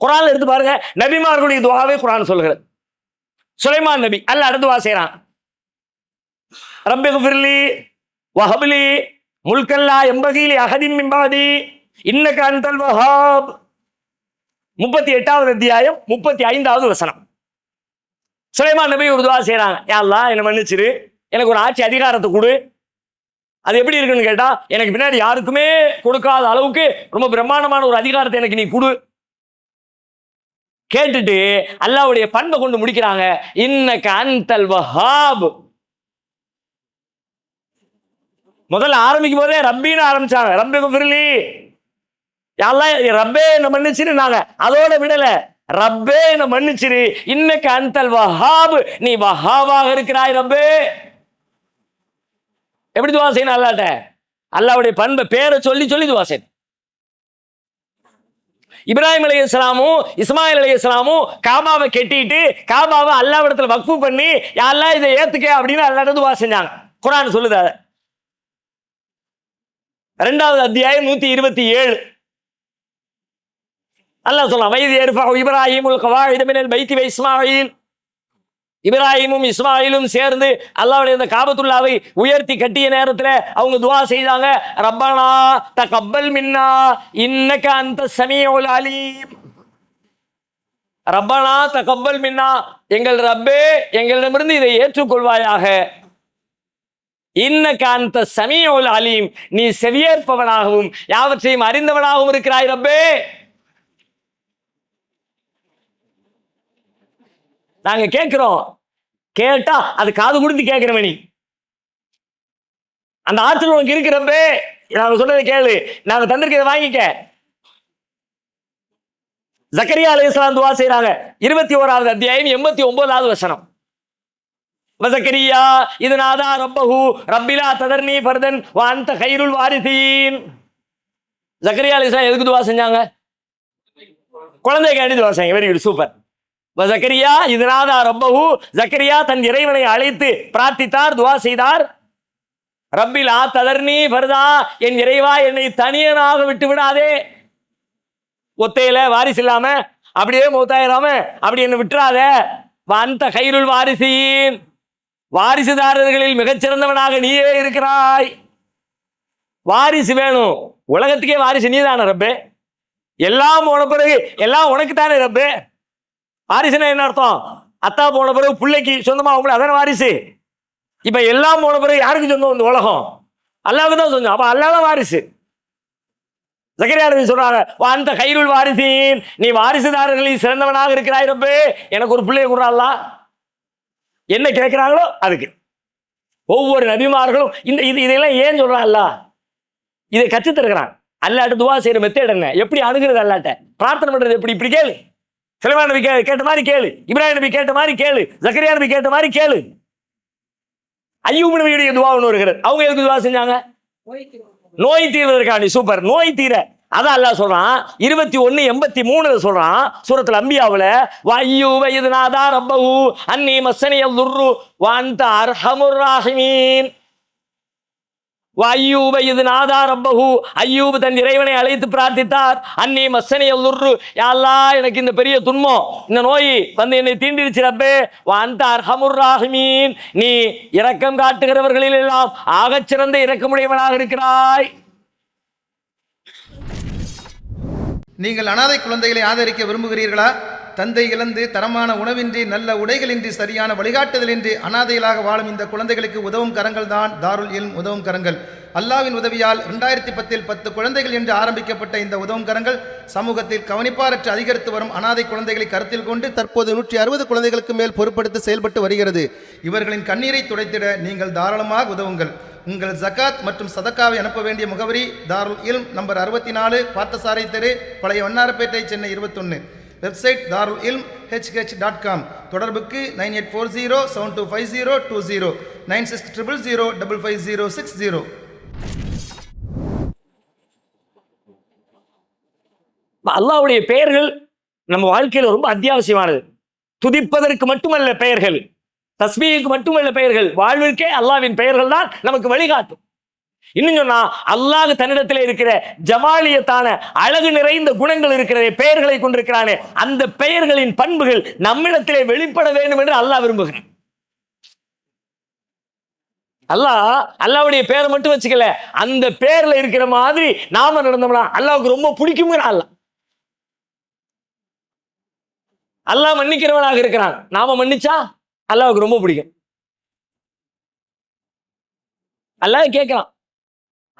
குர்ஆன்ல எடுத்து பாருங்க, நபிமார்களுடைய துஆவை குர்ஆன் சொல்கிறது. சுலைமான் நபி அல்லாஹ் அடுத்து துஆ செய்றான். ரப்பி ஃபிர்லி வஹப்லி முல்கன் லா யம்பகி லி அஹதின் மின் பஅதி இன்னக அன்தல் வஹாப். 38வது அத்தியாயம் 35வது வசனம். சுலைமான் நபி ஒரு துஆ செய்றாங்க. யா அல்லாஹ் என்னை மன்னிச்சிரு, எனக்கு ஒரு ஆட்சி அதிகாரத்தை கொடு. அது எப்படி இருக்குன்னு கேட்டா, எனக்கு பின்னாடி யாருக்குமே கொடுக்காத அளவுக்கு ரொம்ப பிரம்மாண்டமான ஒரு அதிகாரத்தை எனக்கு நீ கொடு. கேட்டுட்டு அல்லாஹ்வுடைய பண்பை கொண்டு முடிக்கிறாங்க. இன்னக அன்தல் வஹாப். முதல்ல ஆரம்பிக்கும் போதே ரப்பின்னு ஆரம்பிச்சாங்க. ரப்பி ஃபிர்லி, யா அல்லாஹ் ரப்பே என்ன மன்னிச்சிரு நாங்க அதோட விடல, ரப்பே என்ன மன்னிச்சிரு, இன்னக அன்தல் வஹாப், நீ வஹாபாக இருக்கிறாய் ரப்பே. எப்படி துஆ செய்யணும் அல்லாஹ்ட்ட? அல்லாஹ்வுடைய பண்பை பேரை சொல்லி துஆ செய்யணும். இப்ராஹிம் அலைஹிஸ்ஸலாமும் இஸ்மாயில் அலைஹிஸ்ஸலாமும் காபாவை கட்டிட்டு காபாவை அல்லாஹ்விடத்துல வக்ஃபு பண்ணி யா அல்லாஹ் இதை ஏத்துக்க அப்படின்னு அல்லாஹ்ட்ட துஆ செஞ்சாங்க. குர்ஆன் சொல்லுது. அதை 2வது அத்தியாயம் 127 அல்லாஹ் சொல்றான். வைத் யர்ஃபஉ இப்ராஹீமுல் கவாயித மினல் பைத்தி வ இஸ்மாயில். இப்ராஹிமும் இஸ்மாயிலும் சேர்ந்து அல்லாஹ்வுடைய இந்த காபத்துல்லாவை உயர்த்தி கட்டிய நேரத்தில் அவங்க துஆ செய்தாங்க. ரப்பனா தகப்பல் மின்னா இன்னக அன்த ஸமீஉல் அலீம். ரப்பனா தகப்பல் மின்னா, எங்கள் ரப்பே எங்களிடமிருந்து இதை ஏற்றுக்கொள்வாயாக. இன்னக அன்த ஸமீஉல் அலீம், நீ செவியேற்பவனாகவும் யாவற்றையும் அறிந்தவனாகவும் இருக்கிறாய் ரப்பே. நாங்க கேட்கிறோம், கேட்டா அது காது கொடுத்து கேட்கிறவன் நீ. அந்த ஆற்றல் உனக்கு இருக்கிறப்பே நாங்க சொல்றதை கேளு, நாங்க தந்திருக்கிறத வாங்கிக்க. ஜக்கரியா அலைஹிஸ்ஸலாம் துஆ செய்றாங்க. 21வது அத்தியாயம் 89வது வசனம். வஸக்கரியா இது நாதா ரப்பஹு ரப்பிலா ததர்னி ஃபர்தன் வ அன்த கைருல் வாரிசீன். ஜக்கரியா அலைஹிஸ்ஸலாம் எதுக்கு துஆ செஞ்சாங்க? குழந்தைக்காண்டி துஆ செஞ்சாங்க. Very good, super. ஜக்கரியா இதனாதா ரப்பஹு, ஜக்கரியா தன் இறைவனை அழைத்து பிரார்த்தித்தார், துஆ செய்தார். ரப்பில் ஆ ததர்னி ஃபர்தா, என் இறைவா என்னை தனியனாக விட்டு விடாதே. ஒத்தையில வாரிசு இல்லாம அப்படியே மௌத்தாயிராம அப்படி என்ன விட்டுறாத. வந்த கைருள் வாரிசீன், வாரிசுதாரர்களில் மிகச்சிறந்தவனாக நீயே இருக்கிறாய். வாரிசு வேணும், உலகத்துக்கே வாரிசு நீ தானே ரப்பே. எல்லாம் போன பிறகு எல்லாம் உனக்கு தானே ரப்பே. வாரிசுனா என்ன அர்த்தம்? அத்தா போன பிறகு பிள்ளைக்கு சொந்தமா அவங்கள அதான வாரிசு. இப்ப எல்லாம் போன பிறகு யாருக்கு சொந்தம்? இந்த உலகம் அல்லாஹ்வுக்கு தான் சொந்தம். அப்ப அல்லாஹ் தான் வாரிசு. ஜக்கரியா நபி சொல்றாங்க, அந்த கைருள் வாரிசீன், நீ வாரிசுதாரர்களில் சிறந்தவனாக இருக்கிறாய் ரப்பே, எனக்கு ஒரு பிள்ளைய கொடுறா அல்லாஹ். என்ன கேட்கிறாங்களோ அதுக்கு ஒவ்வொரு நபிமார்களும் இதெல்லாம் ஏன் சொல்றான் அல்லாஹ்? இதை கற்றுத்தருக்கிறான். அல்லாட்ட துவா செய்யற மெத்தேட் என்ன, எப்படி அணுகிறது, அல்லாட்ட பிரார்த்தனை பண்றது எப்படி, இப்படி கேளு. சுலைமான் நபி கேட்ட மாதிரி கேளு, இப்ராஹிம் நபி கேட்ட மாதிரி கேளு, ஜக்கரியா நபி கேட்ட மாதிரி கேளு. ஐயூப் நபியுடைய துவா ஒன்று வருகிறது. அவங்க எதுக்கு துவா செஞ்சாங்க? நோய் தீர்வதற்காண்டி. சூப்பர், நோய் தீர. அதான் அல்லாஹ் சொல்றான் 21:83 சொல்றான் சூரத்துல் அம்பியாவுல, வய்யூப இத் நாதா ரப்பஹு அன்னி மஸ்ஸனியல் துர்ரு வ அன்த அர்ஹமுர் ராஹிமீன். வய்யூப இத் நாதா ரப்பஹு, அய்யூப் தன் இறைவனை அழைத்து பிரார்த்தித்தார். அன்னி மஸ்ஸனியல் துர்ரு, யா அல்லாஹ் எனக்கு இந்த பெரிய துன்பம், இந்த நோய் வந்து என்னை தீண்டிடுச்சு ரப்பே. வ அன்த அர்ஹமுர் ராஹிமீன், நீ இரக்கம் காட்டுகிறவர்களில் எல்லாம் ஆகச்சிறந்த இரக்கமுடையவனாக இருக்கிறாய். நீங்கள் அனாதை குழந்தைகளை ஆதரிக்க விரும்புகிறீர்களா? தந்தை இழந்து தரமான உணவின்றி நல்ல உடைகளின்றி சரியான வழிகாட்டுதலின்றி அனாதைகளாக வாழும் இந்த குழந்தைகளுக்கு உதவும் கரங்கள் தான் தாருல் இல்ம் உதவும் கரங்கள். அல்லாவின் உதவியால் 2010 10 குழந்தைகள் என்று ஆரம்பிக்கப்பட்ட இந்த உதவும் கரங்கள் சமூகத்தில் கவனிப்பாரற்று அதிகரித்து வரும் அனாதை குழந்தைகளை கருத்தில் கொண்டு தற்போது 160 குழந்தைகளுக்கு மேல் பொறுப்படுத்தி செயல்பட்டு வருகிறது. இவர்களின் கண்ணீரை துடைத்திட நீங்கள் தாராளமாக உதவுங்கள். உங்கள் ஜகாத் மற்றும் சதக்காவை அனுப்ப வேண்டிய முகவரி தாருல் இல்ம், நம்பர் 64, பார்த்தசாரை தெரு, பழைய வண்ணாரப்பேட்டை, சென்னை 21. வெப்சைட் தாருல் இல்ம் hh.com. தொடர்புக்கு 9840725020 9600055060. அல்லாஹ்வுடைய பெயர்கள் நம்ம வாழ்க்கையில் ரொம்ப அத்தியாவசியமானது. துதிப்பதற்கு மட்டுமல்ல பெயர்கள், தஸ்பீஹுக்கு மட்டுமல்ல பெயர்கள், வாழ்விற்கே அல்லாஹ்வின் பெயர்கள் தான் நமக்கு வழிகாட்டும். இன்னும் சொன்னா அல்லாஹ் தன்னிடத்தில் இருக்கிற ஜமாலியத்தான அழகு நிறைந்த குணங்கள் இருக்கிற பெயர்களை கொண்டிருக்கிறானே, அந்த பெயர்களின் பண்புகள் நம்மிடத்திலே வெளிப்பட வேண்டும் என்று அல்லாஹ் விரும்புகிறான். அல்லாஹ்வுடைய பேரை மட்டும் வச்சுக்கல, அந்த பேர்ல இருக்கிற மாதிரி நாம நடந்தோம்னா அல்லாஹ்வுக்கு ரொம்ப பிடிக்குங்கிற அல்லாஹ் மன்னிக்கிறவனாக இருக்கிறான். நாம மன்னிச்சா அல்லாஹ்வுக்கு ரொம்ப பிடிக்கும். அல்லாஹ் கேட்கிறான்,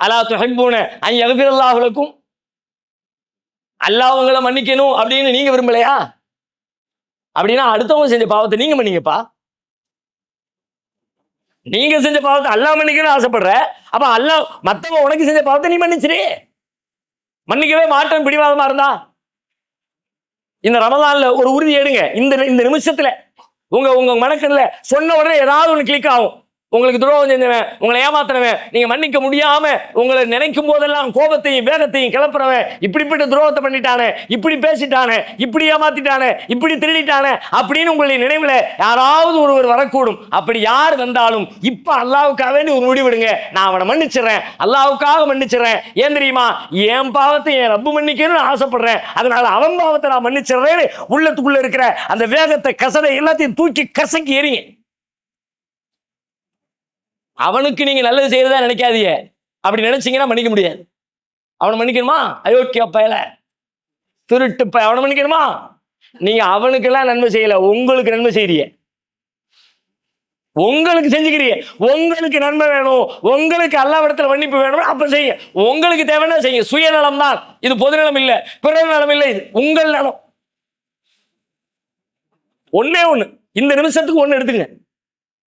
அலா துஹிப்பூன அன் யக்ஃபிரல்லாஹு லக்கும், அல்லாஹ் உங்களை மன்னிக்கணும் அப்படின்னு நீங்க விரும்பலையா? அப்படின்னா அடுத்தவங்க செஞ்ச பாவத்தை நீங்க மன்னிங்கப்பா. நீங்க செஞ்ச பாவத்தை அல்லாஹ் மன்னிக்கணும்னு ஆசைப்படுற, அப்ப அல்லாஹ் மத்தவங்க உனக்கு செஞ்ச பாவத்தை நீ மன்னிச்சிரு. மன்னிக்கவே மாட்டேன் பிடிவாதமா இருந்தா இந்த ரமலான்ல ஒரு உறுதி எடுங்க. இந்த நிமிஷத்துல உங்க மனக்கண்ணுல சொன்ன உடனே ஏதாவது ஒன்று கிளிக் ஆகும். உங்களுக்கு துரோகம் செஞ்சவன், உங்களை ஏமாத்தினவன், நீங்க மன்னிக்க முடியாம உங்களை நினைக்கும் போதெல்லாம் கோபத்தையும் வேகத்தையும் கிளப்புறவன், இப்படிப்பட்ட துரோகத்தை பண்ணிட்டானே, இப்படி பேசிட்டானே, இப்படி ஏமாத்திட்டானே, இப்படி திருடிட்டானே அப்படின்னு உங்களுடைய நினைவுல யாராவது ஒருவர் வரக்கூடும். அப்படி யார் வந்தாலும் இப்ப அல்லாஹ்வுக்காக வேண்டி ஒரு முடிவெடுங்க. நான் அவனை மன்னிச்சிடறேன், அல்லாஹ்வுக்காக மன்னிச்சிடறேன். ஏன் தெரியுமா? என் பாவத்தை என் ரப்பு மன்னிக்கணும்னு ஆசைப்படுறேன், அதனால அவன் பாவத்தை நான் மன்னிச்சிடறேன்னு உள்ளத்துக்குள்ள இருக்கிற அந்த வேகத்தை, கசடை எல்லாத்தையும் தூக்கி கசக்கி எறிங்க. அவனுக்கு நீங்க நல்லது செய்யறதா நினைக்காதீங்க. அப்படி நினைச்சீங்கன்னா மன்னிக்க முடியாது. அவனை மன்னிக்கணுமா? அயோக்கிய பயல, திருட்டு பய, அவனை மன்னிக்கணுமா? நீங்க அவனுக்கெல்லாம் நன்மை செய்யல, உங்களுக்கு நன்மை செய்றீங்க, உங்களுக்கு செஞ்சுக்கிறீங்க. உங்களுக்கு நன்மை வேணும், உங்களுக்கு அல்லாஹ்விடத்தில் மன்னிப்பு வேணும், அப்ப செய்யுங்க. உங்களுக்கு தேவைன்னா செய்யுங்க. சுயநலம் தான் இது, பொதுநலம் இல்லை, பிறர் நலம் இல்லை, இது உங்கள் நலம். ஒன்னே ஒண்ணு, இந்த நிமிஷத்துக்கு ஒண்ணு எடுத்துங்க,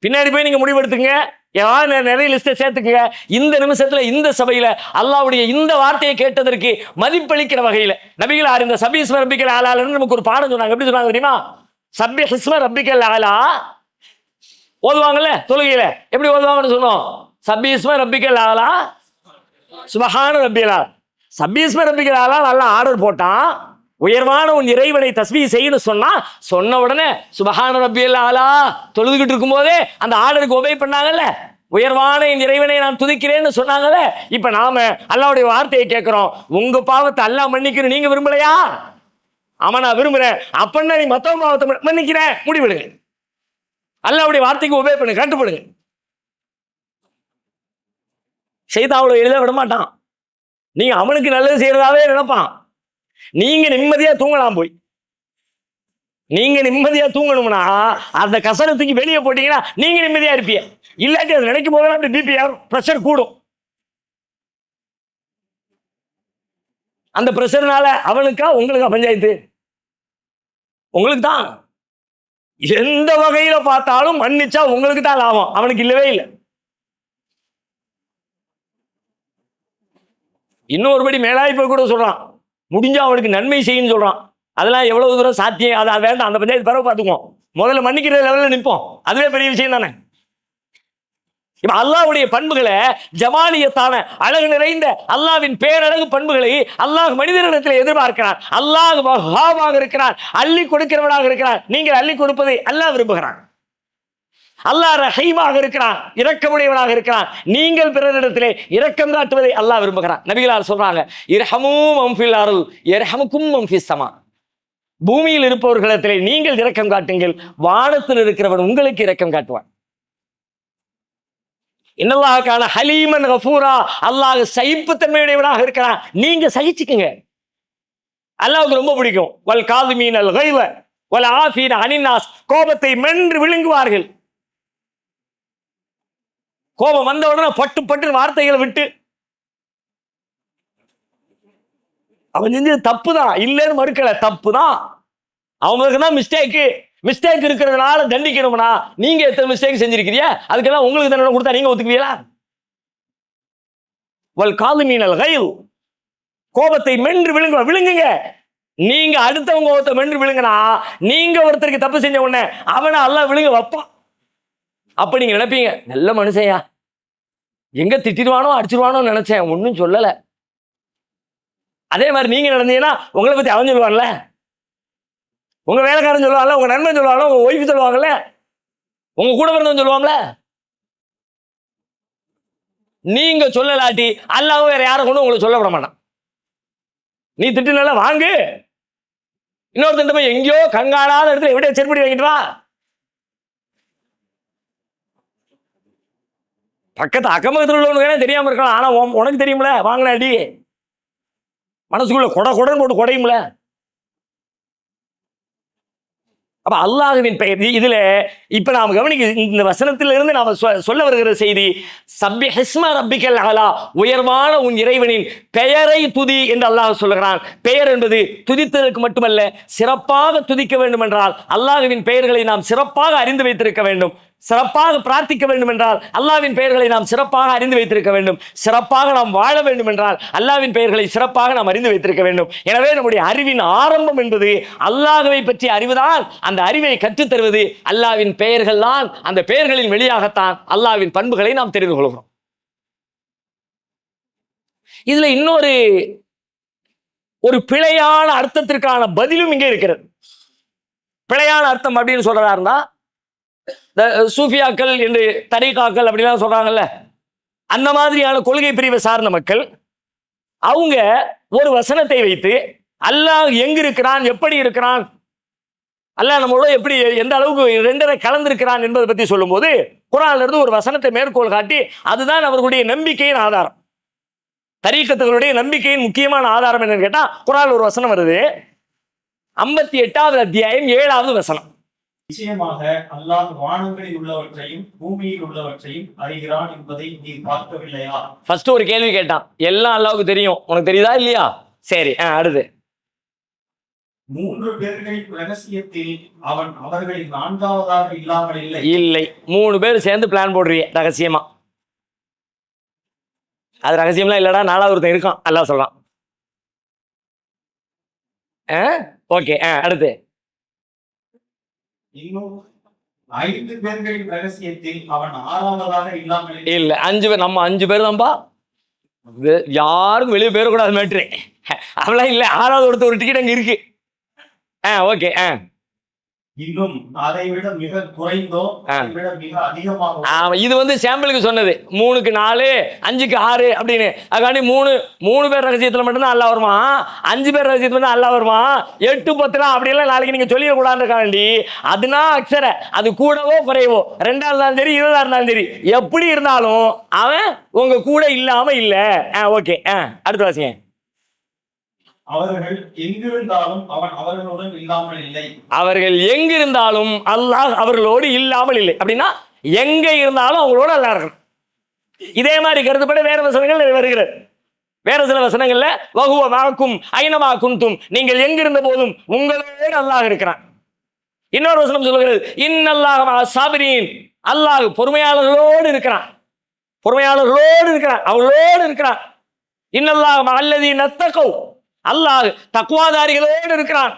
பின்னாடி போய் நீங்க முடிவு எடுத்துங்க, நிறைய லிஸ்ட்டை சேர்த்துக்குங்க. இந்த நிமிஷத்துல இந்த சபையில அல்லாஹ்வுடைய இந்த வார்த்தையை கேட்டதற்கு மதிப்பளிக்கிற வகையில நபிகளார் இந்த சபீஹ் இஸ்ம ரப்பிக்கல் ஆலான்னு நமக்கு ஒரு பாடம் சொன்னாங்க. எப்படி சொன்னாங்க தெரியுமா? சபீஹ் இஸ்ம ரப்பிக்கல் ஆலா ஓதுவாங்கல்ல தொழுகையில, எப்படி ஓதுவாங்கன்னு சொன்னோம்? சபீஹ் இஸ்ம ரப்பிக்கல் ஆலா சுப்ஹான ரப்பியல் ஆலா. சபீஹ் இஸ்ம ரப்பிக்கல் ஆலா நல்லா ஆர்டர் போட்டான், உயர்வான உன் இறைவனை தஸ்பீஹ் செய்யணும் சொன்ன உடனே சுப்ஹான ரப்பியல் ஆலா தொழுதுகிட்டு இருக்கும் போதே அந்த ஆர்டருக்கு ஒபே பண்ணாங்கல்ல, உயர்வான என் இறைவனை நான் துதிக்கிறேன்னு சொன்னாங்கல்ல. இப்ப நாம அல்லாஹ்வுடைய வார்த்தையை கேட்கிறோம், உங்க பாவத்தை அல்லாஹ் மன்னிக்கணும் நீங்க விரும்பலையா? அவன் நான் விரும்புறேன் அப்படின்னா நீ மத்தவங்க பாவத்தை மன்னிக்கிறேன் முடிவிடுங்க. அல்லாஹ்வுடைய வார்த்தைக்கு உபயோக பண்ணுங்க, கட்டுப்படுங்க. ஷைத்தான் அவ்வளவு எளிதா விட மாட்டான். நீங்க அவனுக்கு நல்லது செய்யறதாவே நினைப்பான். நீங்க நிம்மதியா தூங்கலாம். போய் நீங்க நிம்மதியா தூங்கணும்னா அந்த கசரத்துக்கு வெளியே போட்டீங்கன்னா நீங்க நிம்மதியா இருப்பீங்க. இல்லாட்டி அதை நினைக்கும் போதெல்லாம் அப்படி பிபி பிரஷர் கூடும். அந்த பிரஷர்னால அவனுக்கா உங்களுக்கா பஞ்சாயத்து? உங்களுக்கு தான். எந்த வகையில பார்த்தாலும் மன்னிச்சா உங்களுக்கு தான் லாபம், அவனுக்கு இல்லவே இல்லை. இன்னொருபடி மேலாய்ப்பு கூட சொல்றான், முடிஞ்சா அவனுக்கு நன்மை செய்யுன்னு சொல்றான். அதெல்லாம் எவ்வளவு தூரம் சாத்தியம், அதை வேண்டாம், அந்த பஞ்சாயத்து பரவ பார்த்துக்குவோம். முதல்ல மன்னிக்கிற லெவலில் நிற்போம், அதுவே பெரிய விஷயம் தானே. இப்ப அல்லாஹ்வுடைய பண்புகளை, ஜமாலியத்தான அழகு நிறைந்த அல்லாஹ்வின் பேரழகு பண்புகளை அல்லாஹ் மனிதனிடத்தில் எதிர்பார்க்கிறான். அல்லாஹ் வஹ்ஹாபாக இருக்கிறான், அள்ளி கொடுக்கிறவனாக இருக்கிறான். நீங்கள் அள்ளி கொடுப்பதை அல்லாஹ் விரும்புகிறான். அல்லாஹ் ரஹீமாக இருக்கிறான், இரக்கமுடையவனாக இருக்கிறான். நீங்கள் பிறரிடத்திலே இரக்கம் காட்டுவதை அல்லாஹ் விரும்புகிறான். நபிகளார் சொல்றாங்க, இர்ஹமூ மன் ஃபில் அர்ல் யர்ஹமுக்கும் மன் ஃபிஸ் ஸமா. பூமியில் இருப்பவர்களிடத்திலே நீங்கள் இரக்கம் காட்டுங்கள், வானத்தில் இருக்கிறவன் உங்களுக்கு இரக்கம் காட்டுவான். இன்னல்லாஹ்கான ஹலீமன் கஃபூரா, அல்லாஹ் சகிப்புத்தன்மையுடையவனாக இருக்கிறான். நீங்க சகிச்சுக்குங்க. அல்லாஹ்வுக்கு ரொம்ப பிடிக்கும். வல் காதிமீனல் கைஸ வல் ஆஃபீன அனின் நாஸ், கோபத்தை மென்று விழுங்குவார்கள். கோபம் வந்த உடனே பட்டு பட்டு வார்த்தைகளை விட்டு, அவன் செஞ்சது தப்பு தான், இல்லைன்னு மறுக்கல, தப்பு தான், அவங்களுக்கு தான் மிஸ்டேக் இருக்கிறதுனால தண்டிக்கணும்னா நீங்க எத்தனை மிஸ்டேக் செஞ்சிருக்கிறீங்க, அதுக்கெல்லாம் உங்களுக்கு தண்டனை கொடுத்தா நீங்க ஒத்துக்குவீங்களா? வல் காதிமீனல் கைஸ், கோபத்தை மென்று விழுங்குங்க. நீங்க அடுத்தவங்க கோபத்தை மென்று விழுங்கினா நீங்க ஒருத்தருக்கு தப்பு செஞ்ச உடனே அவனை அல்லாஹ் விழுங்க வைப்பான். அப்ப நீங்க நினைப்பீங்க, நல்ல மனுஷன்யா, எங்க திட்டிடுவானோ அடிச்சிருவானோ நினைச்சேன், ஒன்னும் சொல்லல. அதே மாதிரி நீங்க நடந்தீங்கன்னா உங்களை பத்தி அவன் சொல்லுவான்ல, உங்க வேலைக்காரன் சொல்லுவாங்கல்ல, உங்க நண்பன் சொல்லுவாங்க, உங்க ஒய்ஃப் சொல்லுவாங்கல்ல, உங்க கூட பிறந்தவன் சொல்லுவாங்கல்ல. நீங்க சொல்லலாட்டி அல்லாஹ் வேற யாரை கொண்டு உங்களை சொல்ல விட மாட்டான். நீ திட்டுனால வாங்கு, இன்னொருத்தன் போய் எங்கேயோ கங்காணாத இடத்துல எப்படியா செருப்படி வாங்கிட்டு வா. பக்கத்து அக்கம்பக்கத்தில் உள்ளவனுக்கு தெரியாம இருக்கலாம், ஆனா உனக்கு தெரியும்ல, வாங்கின அடி மனசுக்குள்ள கொடைன்னு போட்டு கொடையும்ல. அப்ப அல்லாஹ்வின் பெயர் இதுல இப்ப நாம் கவனிக்க, இந்த வசனத்திலிருந்து நாம சொல்ல வருகிற செய்தி, சப்பிஹ் இஸ்ம ரப்பிக்கல் அலா, உயர்வான உன் இறைவனின் பெயரை துதி என்று அல்லாஹ் சொல்லுகிறான். பெயர் என்பது துதித்ததற்கு மட்டுமல்ல, சிறப்பாக துதிக்க வேண்டும் என்றால் அல்லாஹ்வின் பெயர்களை நாம் சிறப்பாக அறிந்து வைத்திருக்க வேண்டும். சிறப்பாக பிரார்த்திக்க வேண்டும் என்றால் அல்லாஹ்வின் பெயர்களை நாம் சிறப்பாக அறிந்து வைத்திருக்க வேண்டும். சிறப்பாக நாம் வாழ வேண்டும் என்றால் அல்லாஹ்வின் பெயர்களை சிறப்பாக நாம் அறிந்து வைத்திருக்க வேண்டும். எனவே நம்முடைய அறிவின் ஆரம்பம் என்பது அல்லாஹ்வை பற்றி அறிவுதான். அந்த அறிவை கற்றுத்தருவது அல்லாஹ்வின் பெயர்கள் தான். அந்த பெயர்களின் வெளியாகத்தான் அல்லாஹ்வின் பண்புகளை நாம் தெரிந்து கொள்கிறோம். இதுல இன்னொரு பிழையான அர்த்தத்திற்கான பதிலும் இங்கே இருக்கிறது. பிழையான அர்த்தம் அப்படின்னு சொல்றதா இருந்தா, சூஃபியாக்கள் என்று தரீகாக்கள் அப்படிலாம் சொல்றாங்கல்ல, அந்த மாதிரியான கொள்கை பிரிவை சார்ந்த மக்கள் அவங்க ஒரு வசனத்தை வைத்து அல்லாஹ் எங்க இருக்கிறான், எப்படி இருக்கிறான், அல்லாஹ் நம்மளோட எப்படி எந்த அளவுக்கு ரெண்டரை கலந்திருக்கிறான் என்பதை பற்றி சொல்லும்போது குர்ஆன்ல இருந்து ஒரு வசனத்தை மேற்கோள் காட்டி அதுதான் அவர்களுடைய நம்பிக்கையின் ஆதாரம். தரீகத்துகளுடைய நம்பிக்கையின் முக்கியமான ஆதாரம் என்னன்னு கேட்டா, குர்ஆன்ல ஒரு வசனம் வருது, 58வது அத்தியாயம் 7வது வசனம். நிச்சயமாக அல்லாஹ் வானங்களில் உள்ளவற்றையும் பூமியில் உள்ளவற்றையும் அறிகிறான் என்பதை நீ பார்க்கவில்லையா? ஃபர்ஸ்ட் ஒரு கேள்வி கேட்டான், எல்லாம் அல்லாஹ்வுக்கு தெரியும், உனக்கு தெரியுதா இல்லையா? சரி, அடுத்து 3 பேர்களின் ரகசியத்தில் அவன் அவர்களில் 4வதாக இல்லாமல் இல்லை. 3 பேர் சேர்ந்து பிளான் போடுறீங்க ரகசியமா. அது ரகசியம்லாம் இல்லடா, 4வது ஒருத்தன் இருக்கான் அல்லாஹ் சொல்றான். ஓகே, அடுத்து இன்னும் 5 பேர்களின் ரகசியத்தில் அவன் 6வதாக இல்லாமல் இல்ல. 5 பேர், நம்ம 5 பேர் தான்பா, யாருக்கும் வெளியே போயிடக்கூடாது மேட்ரு, அவெல்லாம் இல்லை. 6வது ஒருத்தர் ஒரு டிக்கெட் அங்க இருக்கு. ஓகே, இன்னும் அதை விட மிக குறைந்தோ அதை விட மிக அதிகமாக ஆமா, இது வந்து சாம்பிளுக்கு சொன்னது. 3க்கு 4, 5க்கு 6 அப்படின்னு. அதுக்காண்டி 3 பேர் ரகசியத்துல மட்டும்தான் அல்லா வருமா, 5 பேர் ரகசியத்துல மட்டும் அல்லா வருமா, 8 10 அப்படியெல்லாம் நாளைக்கு நீங்க சொல்லிடக்கூடாதுக்காண்டி. அதுனா அக்ஷர, அது கூடவோ குறையவோ, 2ஆ இருந்தாலும் சரி 20ஆ இருந்தாலும் சரி, எப்படி இருந்தாலும் அவன் உங்க கூட இல்லாம இல்ல. ஓகே, அடுத்த வாசிங்க. அவர்கள் எங்கிருந்தாலும் அவன் அவர்களுடன் இல்லாமல் இல்லை. அவர்கள் எங்கிருந்தாலும் அல்லாஹ் அவர்களோடு இல்லாமல் இல்லை. அப்படின்னா எங்க இருந்தாலும் அவங்களோட அல்லாஹ் இருக்கணும். இதே மாதிரி கருத்துப்பட வேற வசனங்கள் வருகிறது. வேற சில வசனங்கள்ல வஹுவ மஅக்கும் ஐனமா குன்தும், நீங்கள் எங்கிருந்த போதும் உங்களோடு அல்லாஹ் இருக்கிறான். இன்னொரு வசனம் சொல்லுகிறது இன்னல்லாஹ மஅஸ் ஸாபிரீன், அல்லாஹ் பொறுமையாளர்களோடு இருக்கிறான். பொறுமையாளர்களோடு இருக்கிறான், அவங்களோடு இருக்கிறான். இன்னல்லாஹ மஅல்லதீன தக்கவ், அல்லாஹ் தக்வாதாரிகளோடு இருக்கிறான்,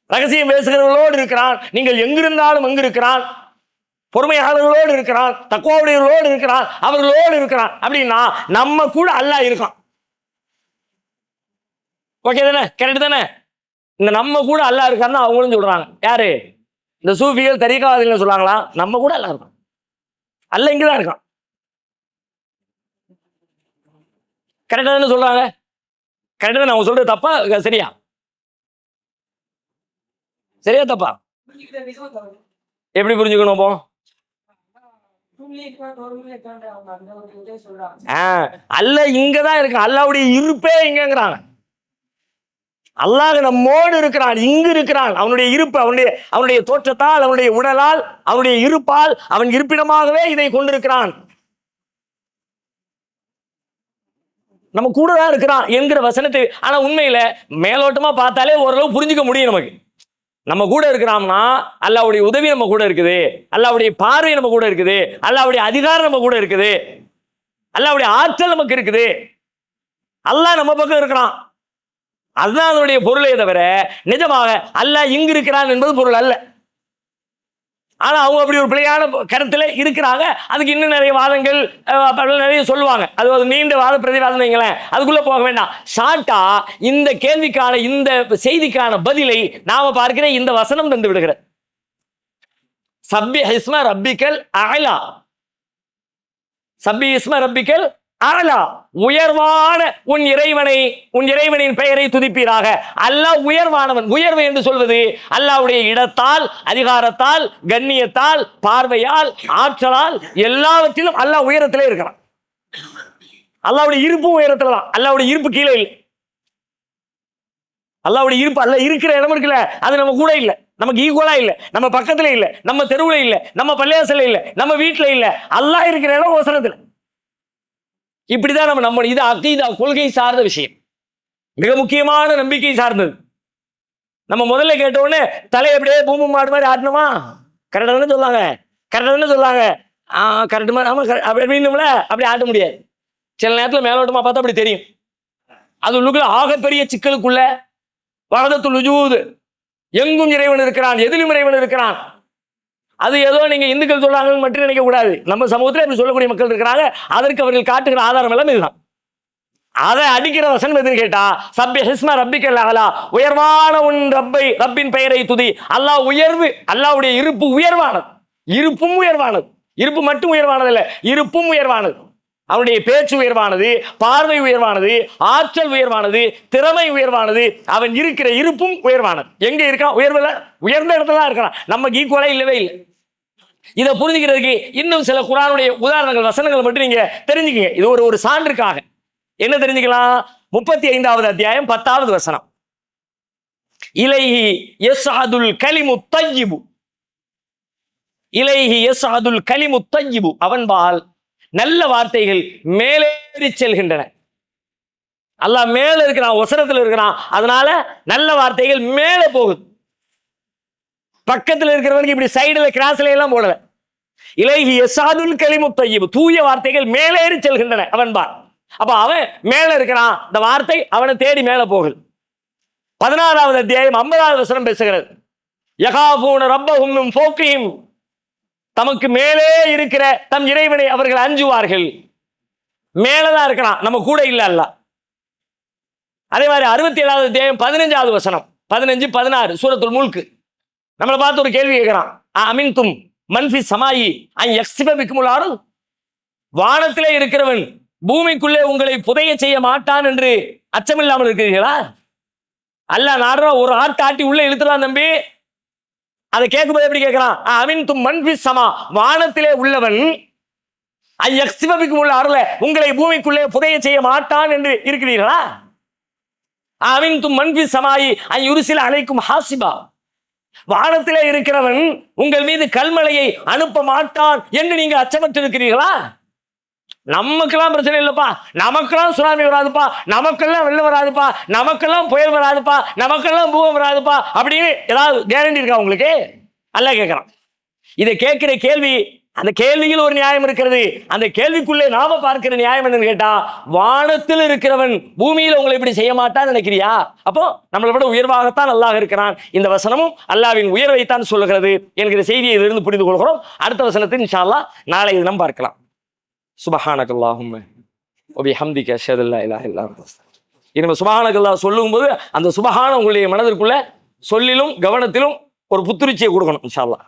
ரகசியம் பேசுகிறவர்களோடு இருக்கிறான். நீங்கள் எங்கிருந்தாலும் அங்கு இருக்கிறான், பொறுமையாளர்களோடு இருக்கிறான், தக்வாவுடையவர்களோடு இருக்கிறான், அவர்களோடு இருக்கிறான். அப்படின்னா நம்ம கூட அல்லாஹ் இருக்கான். ஓகே தானே, கரெக்ட் தானே? இந்த நம்ம கூட அல்லாஹ் இருக்கான்னு அவங்களும் சொல்றாங்க. யாரு? இந்த சூஃபிகள் தரீகாவாதிகள் சொல்றாங்களா? நம்ம கூட அல்லாஹ் இருக்கான், அல்லாஹ் இங்கதான் இருக்கான். கரெக்டா தானே சொல்றாங்க? கரெக்டா தான். அவங்க சொல்றது தப்பா சரியா? சரியா தப்பா? எப்படி புரிஞ்சுக்கணும்? அப்போ அல்லாஹ் இங்கதான் இருக்கான், அல்லாஹ்வுடைய இருப்பே இங்கங்கிறாங்க. அல்லாஹ் நம்மோடு இருக்கிறான், இங்கு இருக்கிறான். அவனுடைய இருப்பு, அவனுடைய தோற்றத்தால், அவனுடைய உடலால், அவனுடைய இருப்பால், அவன் இருப்பிடமாகவே இதை கொண்டிருக்கிறான். நம்ம கூட தான் இருக்கிறான் என்கிற வசனத்தை. ஆனா உண்மையில மேலோட்டமா பார்த்தாலே ஓரளவு புரிஞ்சுக்க முடியும் நமக்கு. நம்ம கூட இருக்கிறான்னா அல்லாஹ்வுடைய உதவி நம்ம கூட இருக்குது, அல்லாஹ்வுடைய பார்வை நம்ம கூட இருக்குது, அல்லாஹ்வுடைய அதிகாரம் நம்ம கூட இருக்குது, அல்லாஹ்வுடைய ஆற்றல் நமக்கு இருக்குது. அல்லாஹ் நம்ம பக்கம் இருக்கிறான், அதுதான் அதனுடைய பொருளே தவிர நிஜமாக அல்லாஹ் இங்கு இருக்கிறான் என்பது பொருள் அல்ல. ஆனா அவங்க அப்படி ஒரு பிழையான கருத்துல இருக்கிறாங்க. அதுக்கு இன்னும் நிறைய வாதங்கள் நிறைய சொல்லுவாங்க. அது ஒரு நீண்ட வாத பிரதிவாதம் வைங்களேன், அதுக்குள்ள போக வேண்டாம். ஷார்ட்டா இந்த கேள்விக்கான, இந்த செய்திக்கான பதிலை நாம பார்க்கிற இந்த வசனம் தந்து விடுகிற சப்பி இஸ்ம ரப்பிக்கல் அலா, சப்பி இஸ்ம ரப்பிக்கல் அலா, உயர்வான உன் இறைவனின் பெயரை துதிப்பீராக. அல்லாஹ் உயர்வானவன். உயர்வு என்று சொல்வது அல்லாஹ்வுடைய இடத்தால், அதிகாரத்தால், கண்ணியத்தால், பார்வையால், ஆற்றலால், எல்லாவற்றிலும் அல்லாஹ் உயரத்திலே இருக்கிறான். அல்லாஹ்வுடைய இருப்பு உயரத்துல தான், அல்லாஹ்வுடைய இருப்பு கீழே இல்லை. அல்லாஹ்வுடைய இருப்பு அல்லாஹ் இருக்கிற இடம் இருக்குல்ல, அது நம்ம கூட இல்லை, நமக்கு ஈக்குவலா இல்லை, நம்ம பக்கத்துல இல்லை, நம்ம தெருவுல இல்லை, நம்ம பள்ளியாசல இல்லை, நம்ம வீட்டுல இல்லை. அல்லாஹ் இருக்கிற இடம் வசனத்துல. இப்படிதான் நம்ம இது அகீதா, கொள்கை சார்ந்த விஷயம், மிக முக்கியமான நம்பிக்கை சார்ந்தது. நம்ம முதல்ல கேட்ட உடனே தலையை அப்படியே பூமி மாடு மாதிரி ஆட்டணுமா? கரெக்டா தானே சொல்லாங்க, கரெக்டா தானே சொல்லாங்க. கரெக்ட் மாதிரி, ஆமா அப்படின்னும்ல, அப்படி ஆட்ட முடியாது. சில நேரத்தில் மேலோட்டமா பார்த்தா அப்படி தெரியும். அது உள்ளுக்குள்ள ஆகப்பெரிய சிக்கலுக்குள்ள வஹதத்துல் வஜூத், எங்கும் இறைவன் இருக்கிறான், எதிலும் இறைவன் இருக்கிறான். அது ஏதோ நீங்க இந்துக்கள் சொல்றாங்கன்னு மட்டும் நினைக்க கூடாது. நம்ம சமூகத்தில் இப்படி சொல்லக்கூடிய மக்கள் இருக்கிறாங்க. அதற்கு அவர்கள் காட்டுகிற ஆதாரம் எல்லாம் இதுதான். அதை அடிக்கிற வசனம் எதுன்னு கேட்டா சப்பி ஹிஸ்ம ரப்பிக்கல் அலா, உயர்வான உன் ரப்பின் பெயரை துதி. அல்லாஹ் உயர்வு, அல்லாஹ்வுடைய இருப்பு உயர்வானது, இருப்பும் உயர்வானது. இருப்பு மட்டும் உயர்வானது இல்ல, இருப்பும் உயர்வானது. அவனுடைய பேச்சு உயர்வானது, பார்வை உயர்வானது, ஆற்றல் உயர்வானது, திறமை உயர்வானது. அவன் இருக்கிற இருப்பும் உயர்வானது. எங்க இருக்கான்? உயர்ந்த இடத்துல இருக்கிறான். நம்ம ஈக்குவலா இல்லவே இல்லை. இதை புரிஞ்சுக்கிறதுக்கு இன்னும் சில குர்ஆனுடைய உதாரணங்கள், வசனங்கள் மட்டும் நீங்க தெரிஞ்சுக்கங்க. இது ஒரு சான்றுக்காக. என்ன தெரிஞ்சுக்கலாம்? 35வது அத்தியாயம் 10வது வசனம். இலைஹி யஸ்அதுல் கலிமு தய்யிபு, இலைஹி யஸ்அதுல் கலிமு தய்யிபு, அவன்பால் நல்ல வார்த்தைகள் மேலேறி செல்கின்றன. அல்லாஹ் மேல இருக்கிறான், வசனத்தில் இருக்கிறான், அதனால நல்ல வார்த்தைகள் மேலே போகுது. பக்கத்தில் இருக்கிறவனுக்கு இப்படி சைடுல கிராஸ்ல எல்லாம் போடல. இலைஹி யஸ்அதுல் கலிமு தய்யிபு, தூய வார்த்தைகள் மேலேறி செல்கின்றன அவன்பால். அப்ப அவன் மேல இருக்கிறான், இந்த வார்த்தை அவனை தேடி மேல போகுது. 16வது அத்தியாயம் 50வது வசனம் பேசுகிறது. யகாஃபூன ரப்பஹும் மின் ஃபௌகிஹிம், தமக்கு மேலே இருக்கிற தம் இறைவனை அவர்கள் அஞ்சுவார்கள். மேலதான் இருக்கிறான், நம்ம கூட இல்ல அல்லாஹ். அதே மாதிரி 67வது அத்தியாயம் 15வது வசனம், 15 16 சூரத்துல் முல்க். நம்மளை பார்த்து ஒரு கேள்வி கேட்கிறான், அமின்தும் மன்ஃபி சமாயி அன் யக்ஸிப பிக்குமுல் அர்த், வானத்திலே இருக்கிறவன் பூமிக்குள்ளே உங்களை புதைய செய்ய மாட்டான் என்று அச்சமில்லாமல் இருக்கிறீர்களா? அல்லாஹ் நாடுற ஒரு ஆட்டு ஆட்டி உள்ள இழுத்துறான் தம்பி. அதை கேட்கும்போது எப்படி கேட்கிறான், அமின்தும் மன்ஃபி சமா, வானத்திலே உள்ளவன் அன் யக்ஸிப பிக்குமுல் அர்த், உங்களை பூமிக்குள்ளே புதைய செய்ய மாட்டான் என்று இருக்கிறீர்களா? அமின்தும் மன்ஃபி சமாயி அன் யுர்சில அலைக்கும் ஹாசிபா, வானத்திலே இருக்கிறவன் உங்கள் மீது கல்மலையை அனுப்ப மாட்டான் என்று நீங்க அச்சமற்று இருக்கிறீர்களா? நமக்கெல்லாம் பிரச்சனை இல்லப்பா, நமக்கெல்லாம் சுனாமி வராதுப்பா, நமக்கெல்லாம் வெள்ளம் வராதுப்பா, நமக்கெல்லாம் புயல் வராதுப்பா, நமக்கெல்லாம் பூகம் வராதுப்பா அப்படின்னு ஏதாவது கேரண்டி இருக்கா உங்களுக்கு? அல்லாஹ் கேட்கிறான். இதை கேட்கிற கேள்வி, அந்த கேள்வியில் ஒரு நியாயம் இருக்கிறது. அந்த கேள்விக்குள்ளே நாம பார்க்கிற நியாயம் என்னன்னு கேட்டா, வானத்தில் இருக்கிறவன் பூமியில் உங்களை இப்படி செய்ய மாட்டான்னு நினைக்கிறியா? அப்போ நம்மளை விட உயர்வாகத்தான் அல்லாஹ் இருக்கிறான். இந்த வசனமும் அல்லாஹ்வின் உயர்வைத்தான் சொல்லுகிறது என்கிற செய்தியை இதிலிருந்து புரிந்து கொள்கிறோம். அடுத்த வசனத்தை இன்ஷா அல்லாஹ் நாளை தினம் பார்க்கலாம். சுபஹானகல்லாஹும்ம வ பிஹம்திக அஷ்ஹது அல்லா இலாஹ இல்லா அன்த அஸ்தக்ஃபிருக. இனிமே சுபஹானகல்லாஹ் சொல்லும்போது அந்த சுபஹான உங்களுடைய மனதிற்குள்ள சொல்லிலும் கவனத்திலும் ஒரு புத்துணர்ச்சியை கொடுக்கணும் இன்ஷா அல்லாஹ்.